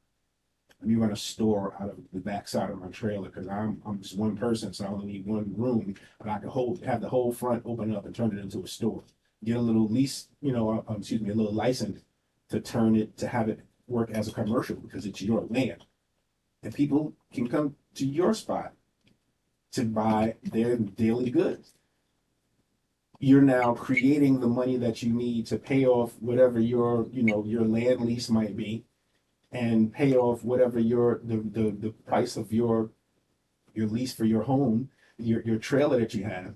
Let me run a store out of the backside of my trailer because I'm just one person, so I only need one room, but I can have the whole front open up and turn it into a store. Get a little lease, a little license to have it work as a commercial because it's your land. And people can come to your spot to buy their daily goods. you're now creating the money that you need to pay off whatever your, your land lease might be, and pay off whatever the price of your lease for your home, your trailer that you have.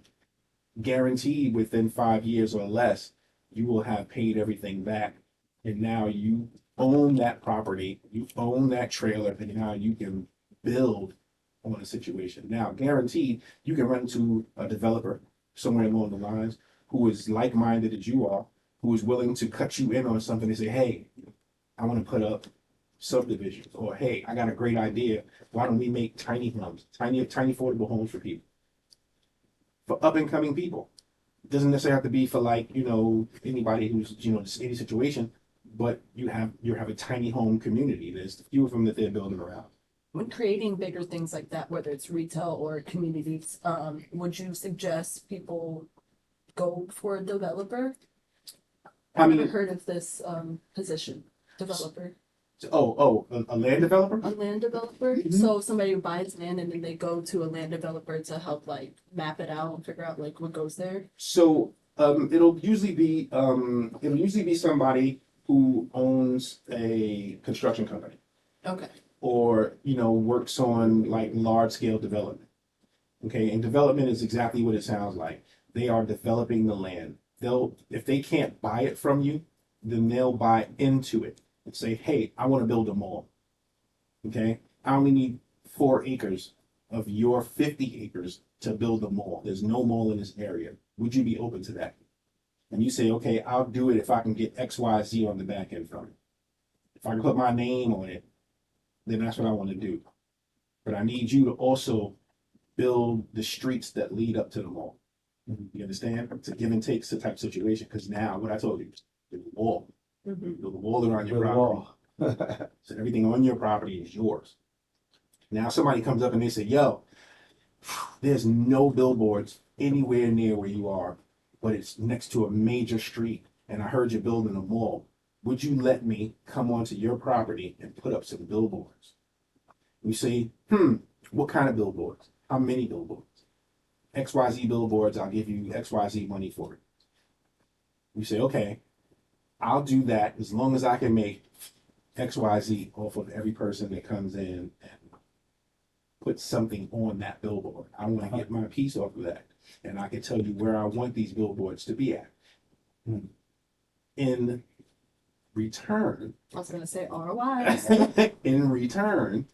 Guaranteed within 5 years or less, you will have paid everything back. And now you own that property, you own that trailer, and now you can build on a situation. Now, guaranteed, you can run into a developer somewhere along the lines who is like-minded as you are, who is willing to cut you in on something and say, hey, I want to put up subdivisions, or hey, I got a great idea. Why don't we make tiny homes, tiny affordable homes for people, for up and coming people? It doesn't necessarily have to be for like, anybody who's, just any situation, but you have a tiny home community. There's a few of them that they're building around. When creating bigger things like that, whether it's retail or communities, would you suggest people go for a developer? I I've mean- never heard of this position, developer. A land developer? A land developer. Mhm. So somebody buys land and then they go to a land developer to help like map it out and figure out like what goes there. So it'll usually be somebody who owns a construction company, Okay. or works on like large scale development. Okay, and development is exactly what it sounds like. They are developing the land. If they can't buy it from you, then they'll buy into it and say, hey, I want to build a mall. Okay, I only need 4 acres of your 50 acres to build a mall. There's no mall in this area. Would you be open to that? And you say, okay, I'll do it if I can get XYZ on the back end from it. If I can put my name on it, then that's what I want to do. But I need you to also build the streets that lead up to the mall. You understand? It's a give and take type situation, because now what I told you, the wall. Mm-hmm. The wall around your Build a property. wall. So everything on your property is yours. Now somebody comes up and they say, yo, there's no billboards anywhere near where you are, but it's next to a major street, and I heard you're building a mall. Would you let me come onto your property and put up some billboards? You say, what kind of billboards? How many billboards? XYZ billboards, I'll give you XYZ money for it. You say, okay, I'll do that as long as I can make XYZ off of every person that comes in and put something on that billboard. I want to get my piece off of that. And I can tell you where I want these billboards to be at. In return, I was gonna say ROI. in return,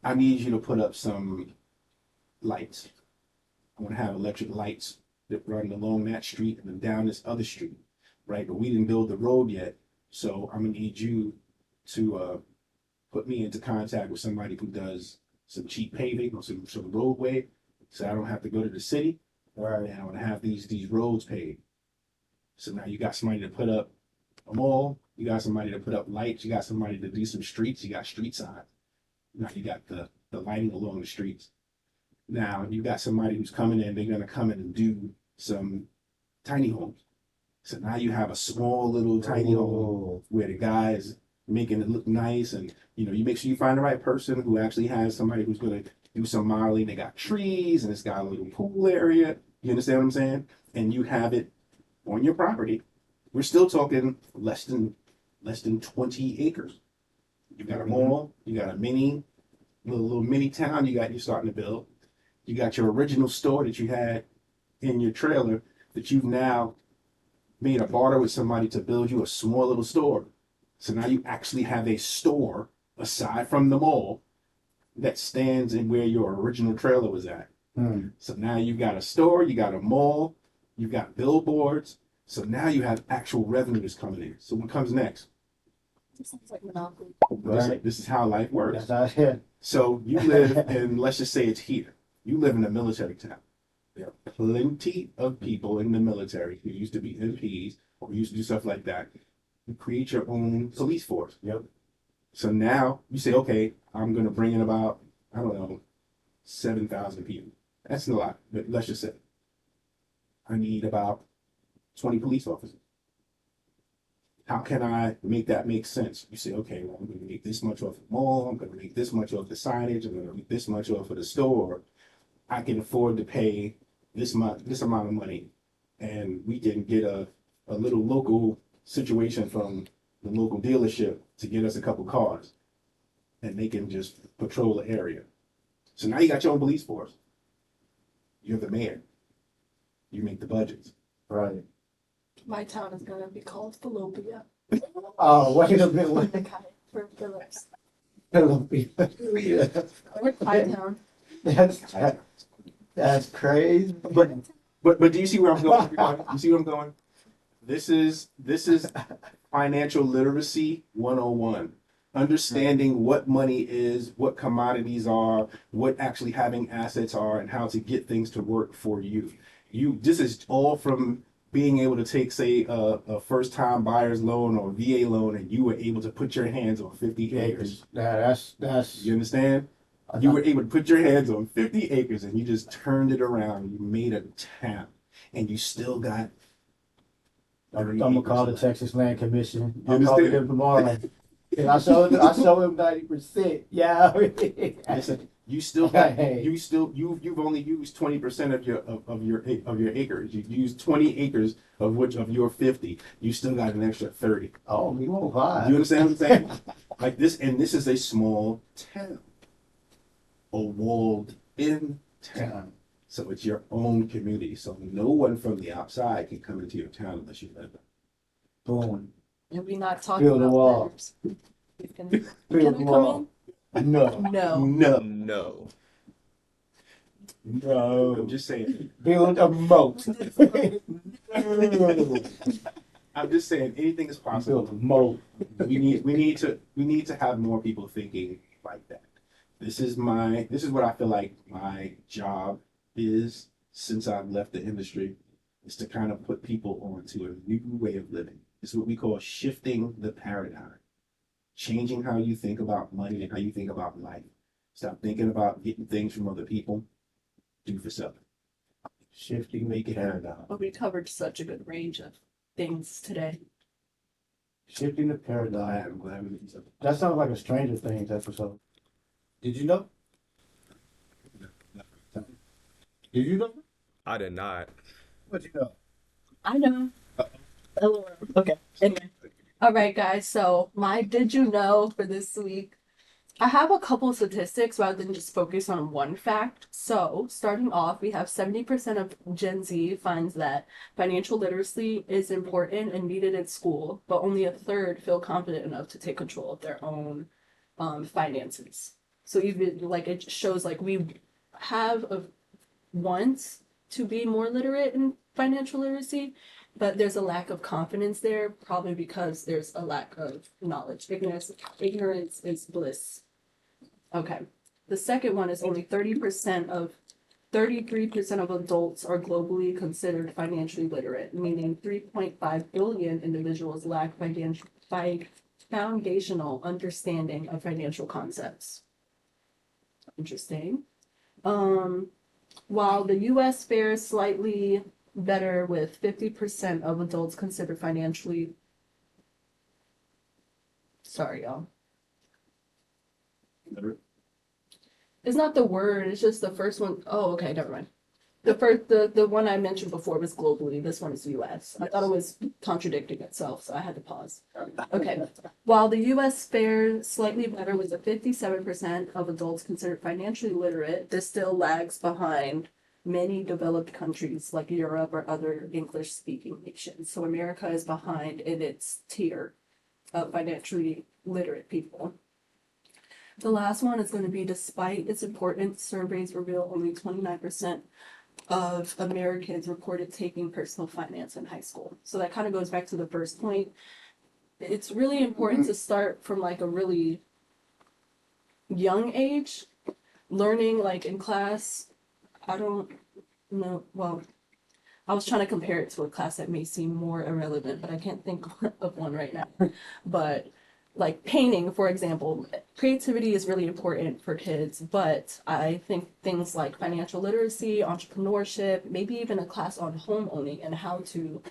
I need you to put up some lights. I want to have electric lights that run along that street and then down this other street, right? But we didn't build the road yet, so I'm gonna need you to put me into contact with somebody who does some cheap paving or some roadway, so I don't have to go to the city. Right. And I want to have these roads paved. So now you got somebody to put up a mall, you got somebody to put up lights, you got somebody to do some streets, you got street signs. Now you got the lighting along the streets. Now you got somebody who's coming in, they're gonna come in and do some tiny homes. So now you have a small little tiny home Oh. where the guy is making it look nice, and you make sure you find the right person who actually has somebody who's gonna do some modeling. They got trees and it's got a little pool area. You understand what I'm saying? And you have it on your property. We're still talking less than 20 acres. You got a mall, you got a little mini town you're starting to build. You got your original store that you had in your trailer that you've now made a barter with somebody to build you a small little store. So now you actually have a store aside from the mall that stands in where your original trailer was at. So now you've got a store, you got a mall, you've got billboards. So now you have actual revenue that's coming in. So what comes next? It sounds like Monopoly. Right. This is how life works. That's how it. So you live in, let's just say it's here. You live in a military town. There are plenty of people in the military who used to be MPs or who used to do stuff like that. You create your own police force. Yep. So now you say, okay, I'm going to bring in about, 7,000 people. That's a lot, but let's just say I need about 20 police officers. How can I make that make sense? You say, okay, well, I'm going to make this much off the mall. I'm going to make this much off the signage. I'm going to make this much off of the store. I can afford to pay this amount of money and we can get a little local situation from the local dealership to get us a couple cars, and they can just patrol the area. So now you got your own police force. You're the mayor. You make the budgets. Right. My town is gonna be called Fallopia. Oh, wait a minute. The Wait. kind for Phillips. Yeah. Or Pie Town. That's crazy. But do you see where I'm going? You see where I'm going? This is financial literacy 101. Understanding what money is, what commodities are, what actually having assets are, and how to get things to work for you. This is all from being able to take, say, a first-time buyer's loan or VA loan, and you were able to put your hands on 50 acres. That's You understand? You were able to put your hands on 50 acres, and you just turned it around. You made a town, and you still got. I'm gonna call the Texas Land Commission. You I'm calling understand? them tomorrow. And I showed them 90%. Yeah. Listen, you still got Hey. you've only used 20% of your acres. You used 20 acres of which of your 50. You still got an extra 30. Oh, we won't You lie. understand what I'm saying? Like this, and this is a small town, a walled in town. So it's your own community. So no one from the outside can come into your town unless you live there. Boom. And we're not talking Build a about wall. letters. Can, Build can a I come wall. No. in? No. No, No. No. I'm just saying. Build a moat. I'm just saying anything is possible. Build a moat. we need to have more people thinking like that. This is what I feel like my job is since I've left the industry, is to kind of put people onto a new way of living. It's what we call shifting the paradigm, changing how you think about money and how you think about life. Stop thinking about getting things from other people. Do for self. Shifting Make it happen. But we covered such a good range of things today. Shifting the paradigm. I'm glad we did something. That sounds like a Stranger Things episode. Did you know? Did you know? I did not. What you know? I know. LOL. Okay. Anyway. All right, guys. So my did you know for this week, I have a couple of statistics rather than just focus on one fact. So starting off, we have 70% of Gen Z finds that financial literacy is important and needed in school, but only a third feel confident enough to take control of their own finances. So even like it shows like we have a want to be more literate in financial literacy, but there's a lack of confidence there, probably because there's a lack of knowledge. Ignorance is bliss. Okay. The second one is only 33% of adults are globally considered financially literate, meaning 3.5 billion individuals lack foundational understanding of financial concepts. Interesting. While the US fares slightly better with 50% of adults considered financially, sorry y'all. It's not the word, it's just the first one. Oh, okay, never mind. The one I mentioned before was globally. This one is US. I thought it was contradicting itself, so I had to pause. Okay. While the US fares slightly better with the 57% of adults considered financially literate, this still lags behind many developed countries like Europe or other English-speaking nations. So America is behind in its tier of financially literate people. The last one is going to be, despite its importance, surveys reveal only 29% of Americans reported taking personal finance in high school. So that kind of goes back to the first point. It's really important to start from like a really young age, learning like in class. I don't know, well, I was trying to compare it to a class that may seem more irrelevant, but I can't think of one right now. But like painting, for example, creativity is really important for kids, but I think things like financial literacy, entrepreneurship, maybe even a class on home owning and how to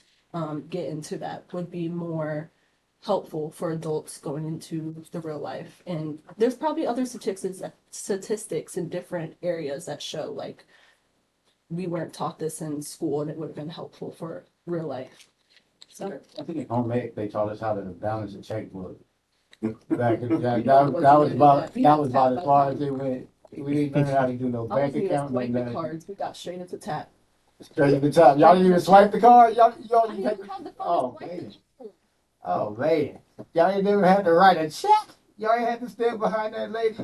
get into that would be more helpful for adults going into the real life. And there's probably other statistics in different areas that show like we weren't taught this in school and it would have been helpful for real life. So I think at home they taught us how to balance a checkbook. Back in the day, that was about as far as it went. We didn't learn how to do no I bank wasn't even account, no swiping nothing. cards. We got straight into tap. Straight at the top. Y'all didn't even swipe the card. Y'all I you had didn't to, have the phone oh to swipe man, the oh man. Y'all ain't never had to write a check. Y'all ain't had to stand behind that lady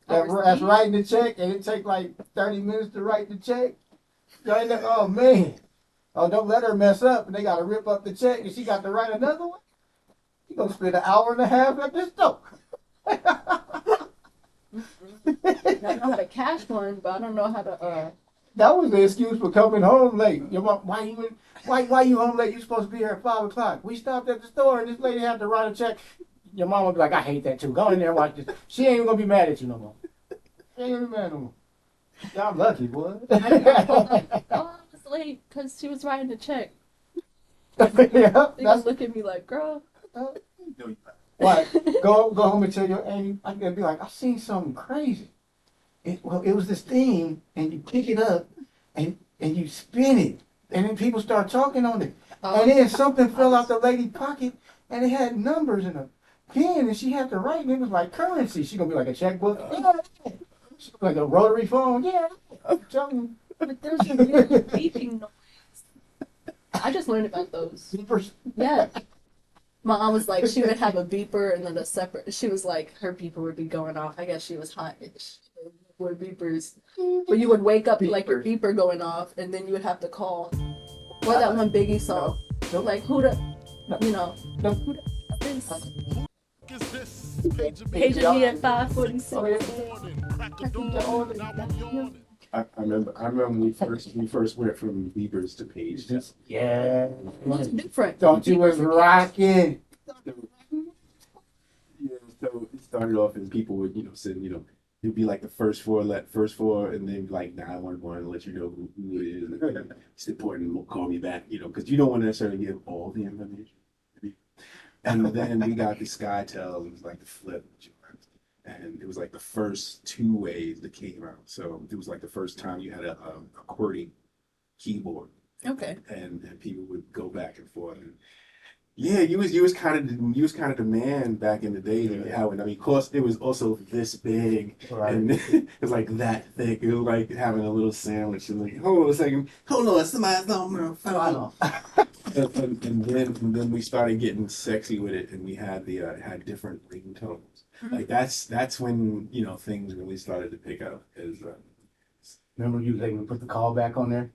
that's receipt? writing the check, and it take like 30 minutes to write the check. Y'all ain't never, oh man. Oh, don't let her mess up, and they gotta rip up the check, and she got to write another one. You gonna spend an hour and a half at this door. I know how to cash one, but I don't know how to That was the excuse for coming home late. Your mom, why you home late? You supposed to be here at 5 o'clock. We stopped at the store and this lady had to write a check. Your mom would be like, I hate that too. Go in there and watch this. She ain't even gonna be mad at you no more. She ain't gonna be mad no more. Y'all lucky, boy. oh, I was late because she was writing the check. Yeah, They gonna that's look at me like, girl. why. Go home and tell your auntie. I'm gonna be like, I seen something crazy. It was this thing, and you pick it up, and you spin it, and then people start talking on it, and then something fell out the lady's pocket, and it had numbers in a pen, and she had to write, and it was like currency. She gonna be like a checkbook, yeah. She gonna be like a rotary phone, yeah. I'm telling you. But there's a weird beeping noise. I just learned about those. Beepers. Yeah. My aunt was like, she would have a beeper and then a separate, she was like, her beeper would be going off. I guess she was hot-ish. With beepers. But you would wake up like your beeper going off and then you would have to call. Or that one Biggie song. No. Like, who the, you know, No. who the Pager me at 5:46. I remember when we first went from Beavers to Page. Yeah. What's different? Don't you was rocking. Yeah, so it started off as people would, send, it'd be like the first four, and then be like 911 and let you know who it is. And it's important to call me back, because you don't want to necessarily give all the information. And then we got the SkyTel, it was like the flip. And it was like the first two ways that came out. So it was like the first time you had a QWERTY keyboard. Okay. And people would go back and forth. And yeah, you was kind of the man back in the day that you had one. I mean, of course, it was also this big, Right. and it was like that thick. It was like having a little sandwich. And like, hold on a second, hold on, somebody's on my phone. And then we started getting sexy with it, and we had had different ringtones. Like that's when things really started to pick up. Remember you like put the call back on there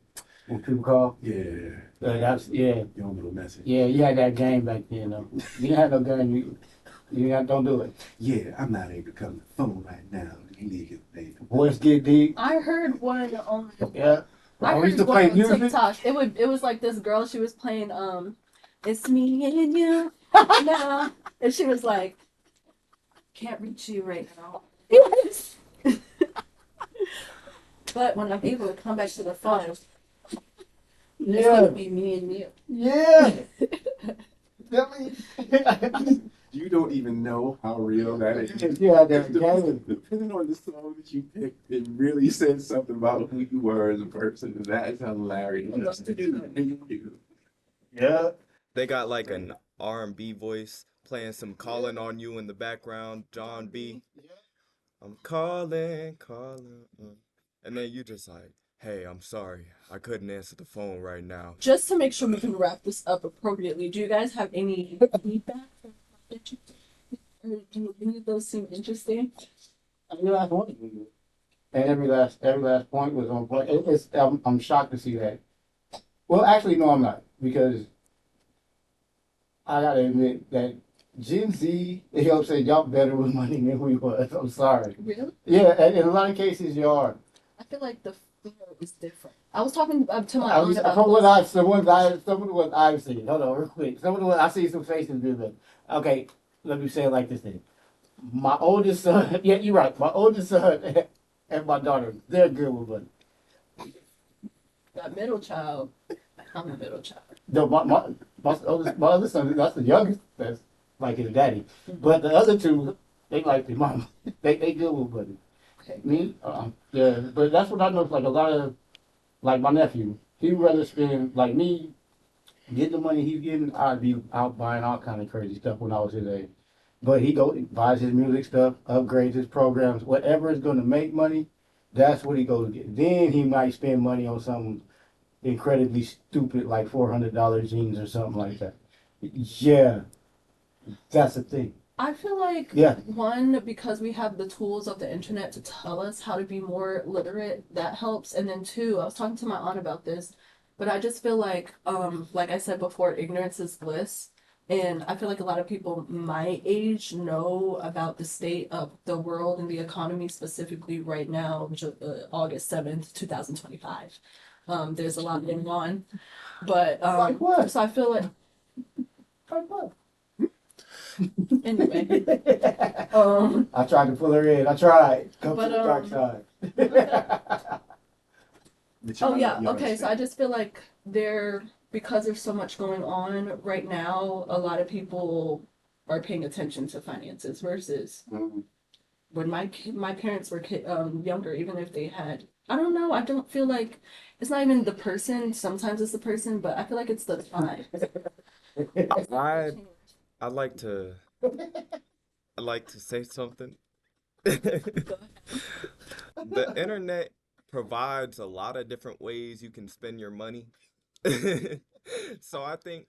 when people call? Yeah, That's yeah. your own little message. Yeah, you had that game back then though. You didn't have no game, don't do it. Yeah, I'm not able to come to the phone right now. Leave it, baby. Voice get deep. I heard one on Yeah. I we used heard to play one on music. TikTok. It was like this girl, she was playing It's Me and You now. And she was like, can't reach you right now. Yes. But when I'm able to come back to the phone, it's gonna be me and you. Yeah. Definitely. You don't even know how real that is. Yeah, that game. Depending on the song that you picked, it really says something about who you were as a person. And that is hilarious. I love to do that. Yeah. They got like an R&B voice playing some Calling on You in the background, John B. I'm calling. And then you just like, hey, I'm sorry. I couldn't answer the phone right now. Just to make sure we can wrap this up appropriately, do you guys have any feedback? Or do any of those seem interesting? Every last one was good. And every last point was on point. I'm shocked to see that. Well, actually, no, I'm not, because I gotta admit that Gen Z, y'all better with money than we was. I'm sorry. Really? Yeah, and in a lot of cases, you are. I feel like the feel is different. I was talking to my I aunt was, about from what this. some of what I've seen. Hold on, real quick. Some of the what I see some faces do that. Okay, let me say it like this then. My oldest son, yeah, you're right. My oldest son and my daughter, they're good with money. That middle child, I'm a middle child. No, my other son, that's the youngest. That's like his daddy. But the other two, they like their mama. They good with money. Okay. Me, yeah. But that's what I know. Like a lot of like my nephew, he'd rather spend like me get the money he's getting. I'd be out buying all kind of crazy stuff when I was his age. But he buys his music stuff, upgrades his programs, whatever is going to make money. That's what he goes to get. Then he might spend money on something incredibly stupid like $400 jeans or something like that. Yeah, that's the thing. I feel like Yeah. one, because we have the tools of the internet to tell us how to be more literate, that helps. And then two, I was talking to my aunt about this, but I just feel like I said before, ignorance is bliss. And I feel like a lot of people my age know about the state of the world and the economy specifically right now, August 7th, 2025. There's a lot going on. But Like what? so I feel like Like what? anyway. Um I tried to pull her in. I tried. Come But, to the dark side. Oh yeah, You okay, so I understand. just feel like because there's so much going on right now, a lot of people are paying attention to finances versus Mhm. when my parents were younger, even if they had, I don't know, I don't feel like it's not even the person, sometimes it's the person, but I feel like it's the time. I I like to I like to say something. The internet provides a lot of different ways you can spend your money. So I think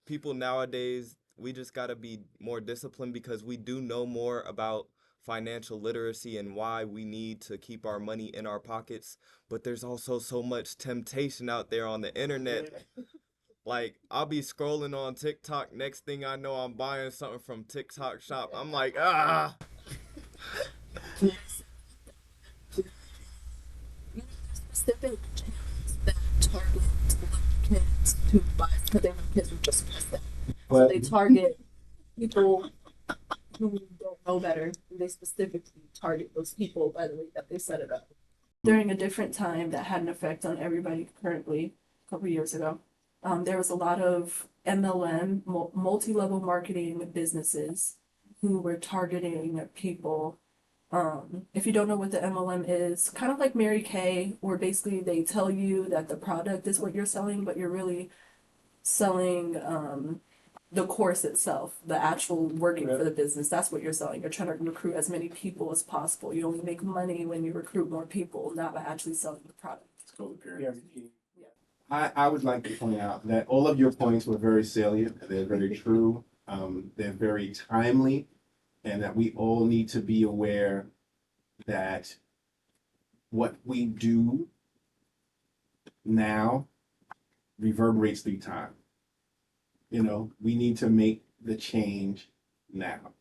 people nowadays, we just got to be more disciplined because we do know more about financial literacy and why we need to keep our money in our pockets, but there's also so much temptation out there on the internet. Like, I'll be scrolling on TikTok, next thing I know I'm buying something from TikTok shop. I'm like, ah. Specific channels that target kids to buy because they know kids would just press that. So But they target people who don't know better. They specifically target those people by the way that they set it up. During a different time that had an effect on everybody currently, a couple years ago, there was a lot of MLM, multi-level marketing businesses who were targeting people. If you don't know what the MLM is, kind of like Mary Kay, where basically they tell you that the product is what you're selling, but you're really selling the course itself, the actual working for the business. That's what you're selling. You're trying to recruit as many people as possible. You only make money when you recruit more people, not by actually selling the product. I would like to point out that all of your points were very salient. They're very true. They're very timely, and that we all need to be aware that what we do now reverberates through time. You know, we need to make the change now.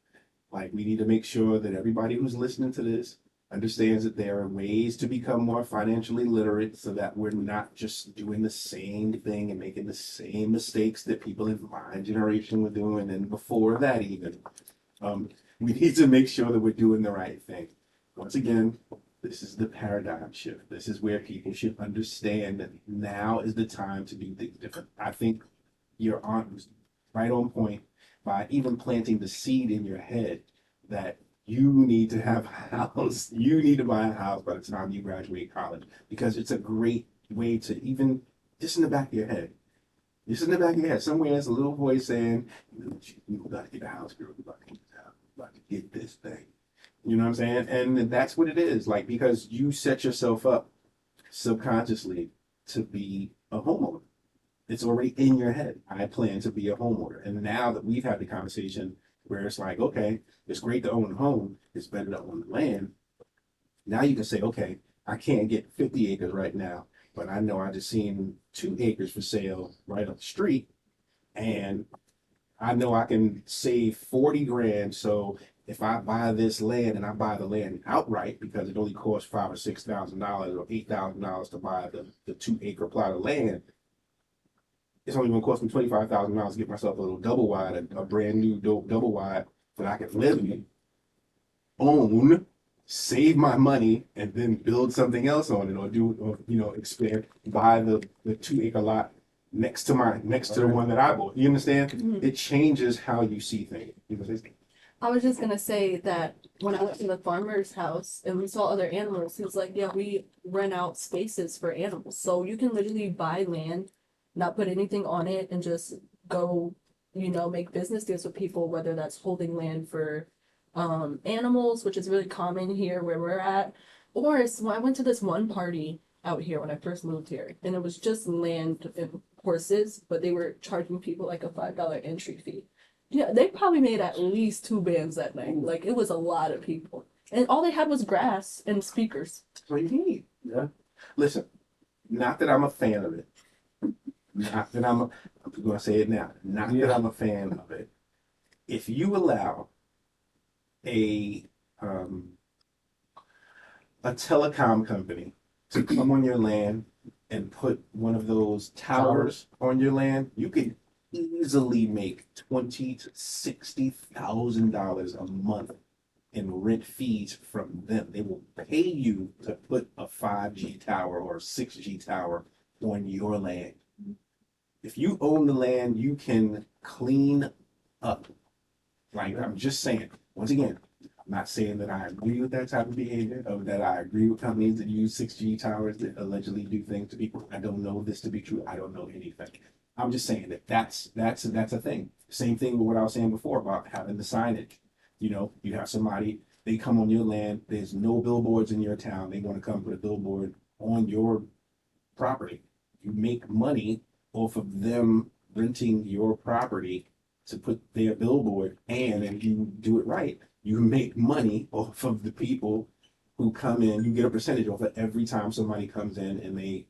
Like, we need to make sure that everybody who's listening to this understands that there are ways to become more financially literate so that we're not just doing the same thing and making the same mistakes that people in my generation were doing and before that even. We need to make sure that we're doing the right thing. Once again, this is the paradigm shift. This is where people should understand that now is the time to do things different. I think your aunt was right on point by even planting the seed in your head that you need to have a house. You need to buy a house by the time you graduate college because it's a great way to even just in the back of your head. Just in the back of your head, somewhere there's a little voice saying, you gotta get a house, girl. You about to get this house. You about to get this thing. You know what I'm saying? And that's what it is. Like, because you set yourself up subconsciously to be a homeowner. It's already in your head. I plan to be a homeowner. And now that we've had the conversation where it's like, okay, it's great to own a home, it's better to own the land. Now you can say, okay, I can't get 50 acres right now, but I know I just seen 2 acres for sale right up the street. And I know I can save 40 grand. So if I buy this land and I buy the land outright because it only costs $5,000 or $6,000 or $8,000 to buy the 2 acre plot of land, it's only going to cost me $25,000 to get myself a little double wide, a brand new dope double wide that I can live in, own, save my money, and then build something else on it, or expand, buy the 2 acre lot next to the one that I bought. You understand? Mhm. It changes how you see things. You know, I was just gonna say that when I went to the farmer's house and we saw other animals, he was like, yeah, we rent out spaces for animals. So you can literally buy land, not put anything on it, and just go, make business deals with people, whether that's holding land for animals, which is really common here where we're at. Or I went to this one party out here when I first moved here, and it was just land and horses, but they were charging people like a $5 entry fee. Yeah, they probably made at least 2 bands that night. Like it was a lot of people, and all they had was grass and speakers. That's what you need. Yeah. Listen, not that I'm a fan of it. Not that I'm going to say it now. Not that I'm a fan of it. If you allow a telecom company to come on your land and put one of those towers on your land, you could easily make $20,000 to $60,000 a month in rent fees from them. They will pay you to put a 5G tower or a 6G tower on your land. If you own the land, you can clean up. Like, I'm just saying, once again, I'm not saying that I agree with that type of behavior, or that I agree with companies that use 6G towers that allegedly do things to people. I don't know this to be true. I don't know anything. I'm just saying that that's a thing. Same thing with what I was saying before about having the signage. You have somebody, they come on your land, there's no billboards in your town, they want to come put a billboard on your property. You make money off of them renting your property to put their billboard, and if you do it right, you make money off of the people who come in. You get a percentage off of every time somebody comes in and they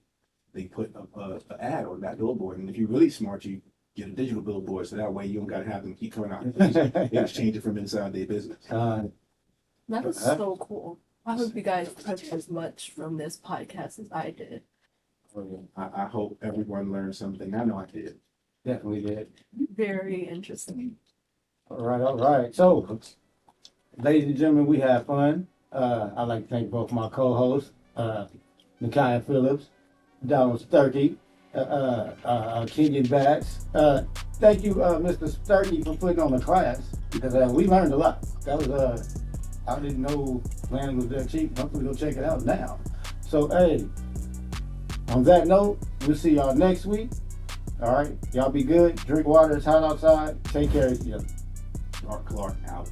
put a ad on that billboard. And if you're really smart, you get a digital billboard, so that way you don't got to have them keep coming out. They just change it from inside their business. That is so cool. I hope you guys took as much from this podcast as I did. I hope everyone learned something. I know I did. Definitely did. Very interesting. All right, all right. So, ladies and gentlemen, we had fun. I'd like to thank both my co-hosts, Nakia Phillips, Donald Sturkey, Kenyon Batts. Thank you, Mr. Sturkey, for putting on the class, because we learned a lot. That was, I didn't know land was that cheap. Hopefully we'll check it out now. So, hey, on that note, we'll see y'all next week. All right, y'all be good. Drink water. It's hot outside. Take care of you. Clark out.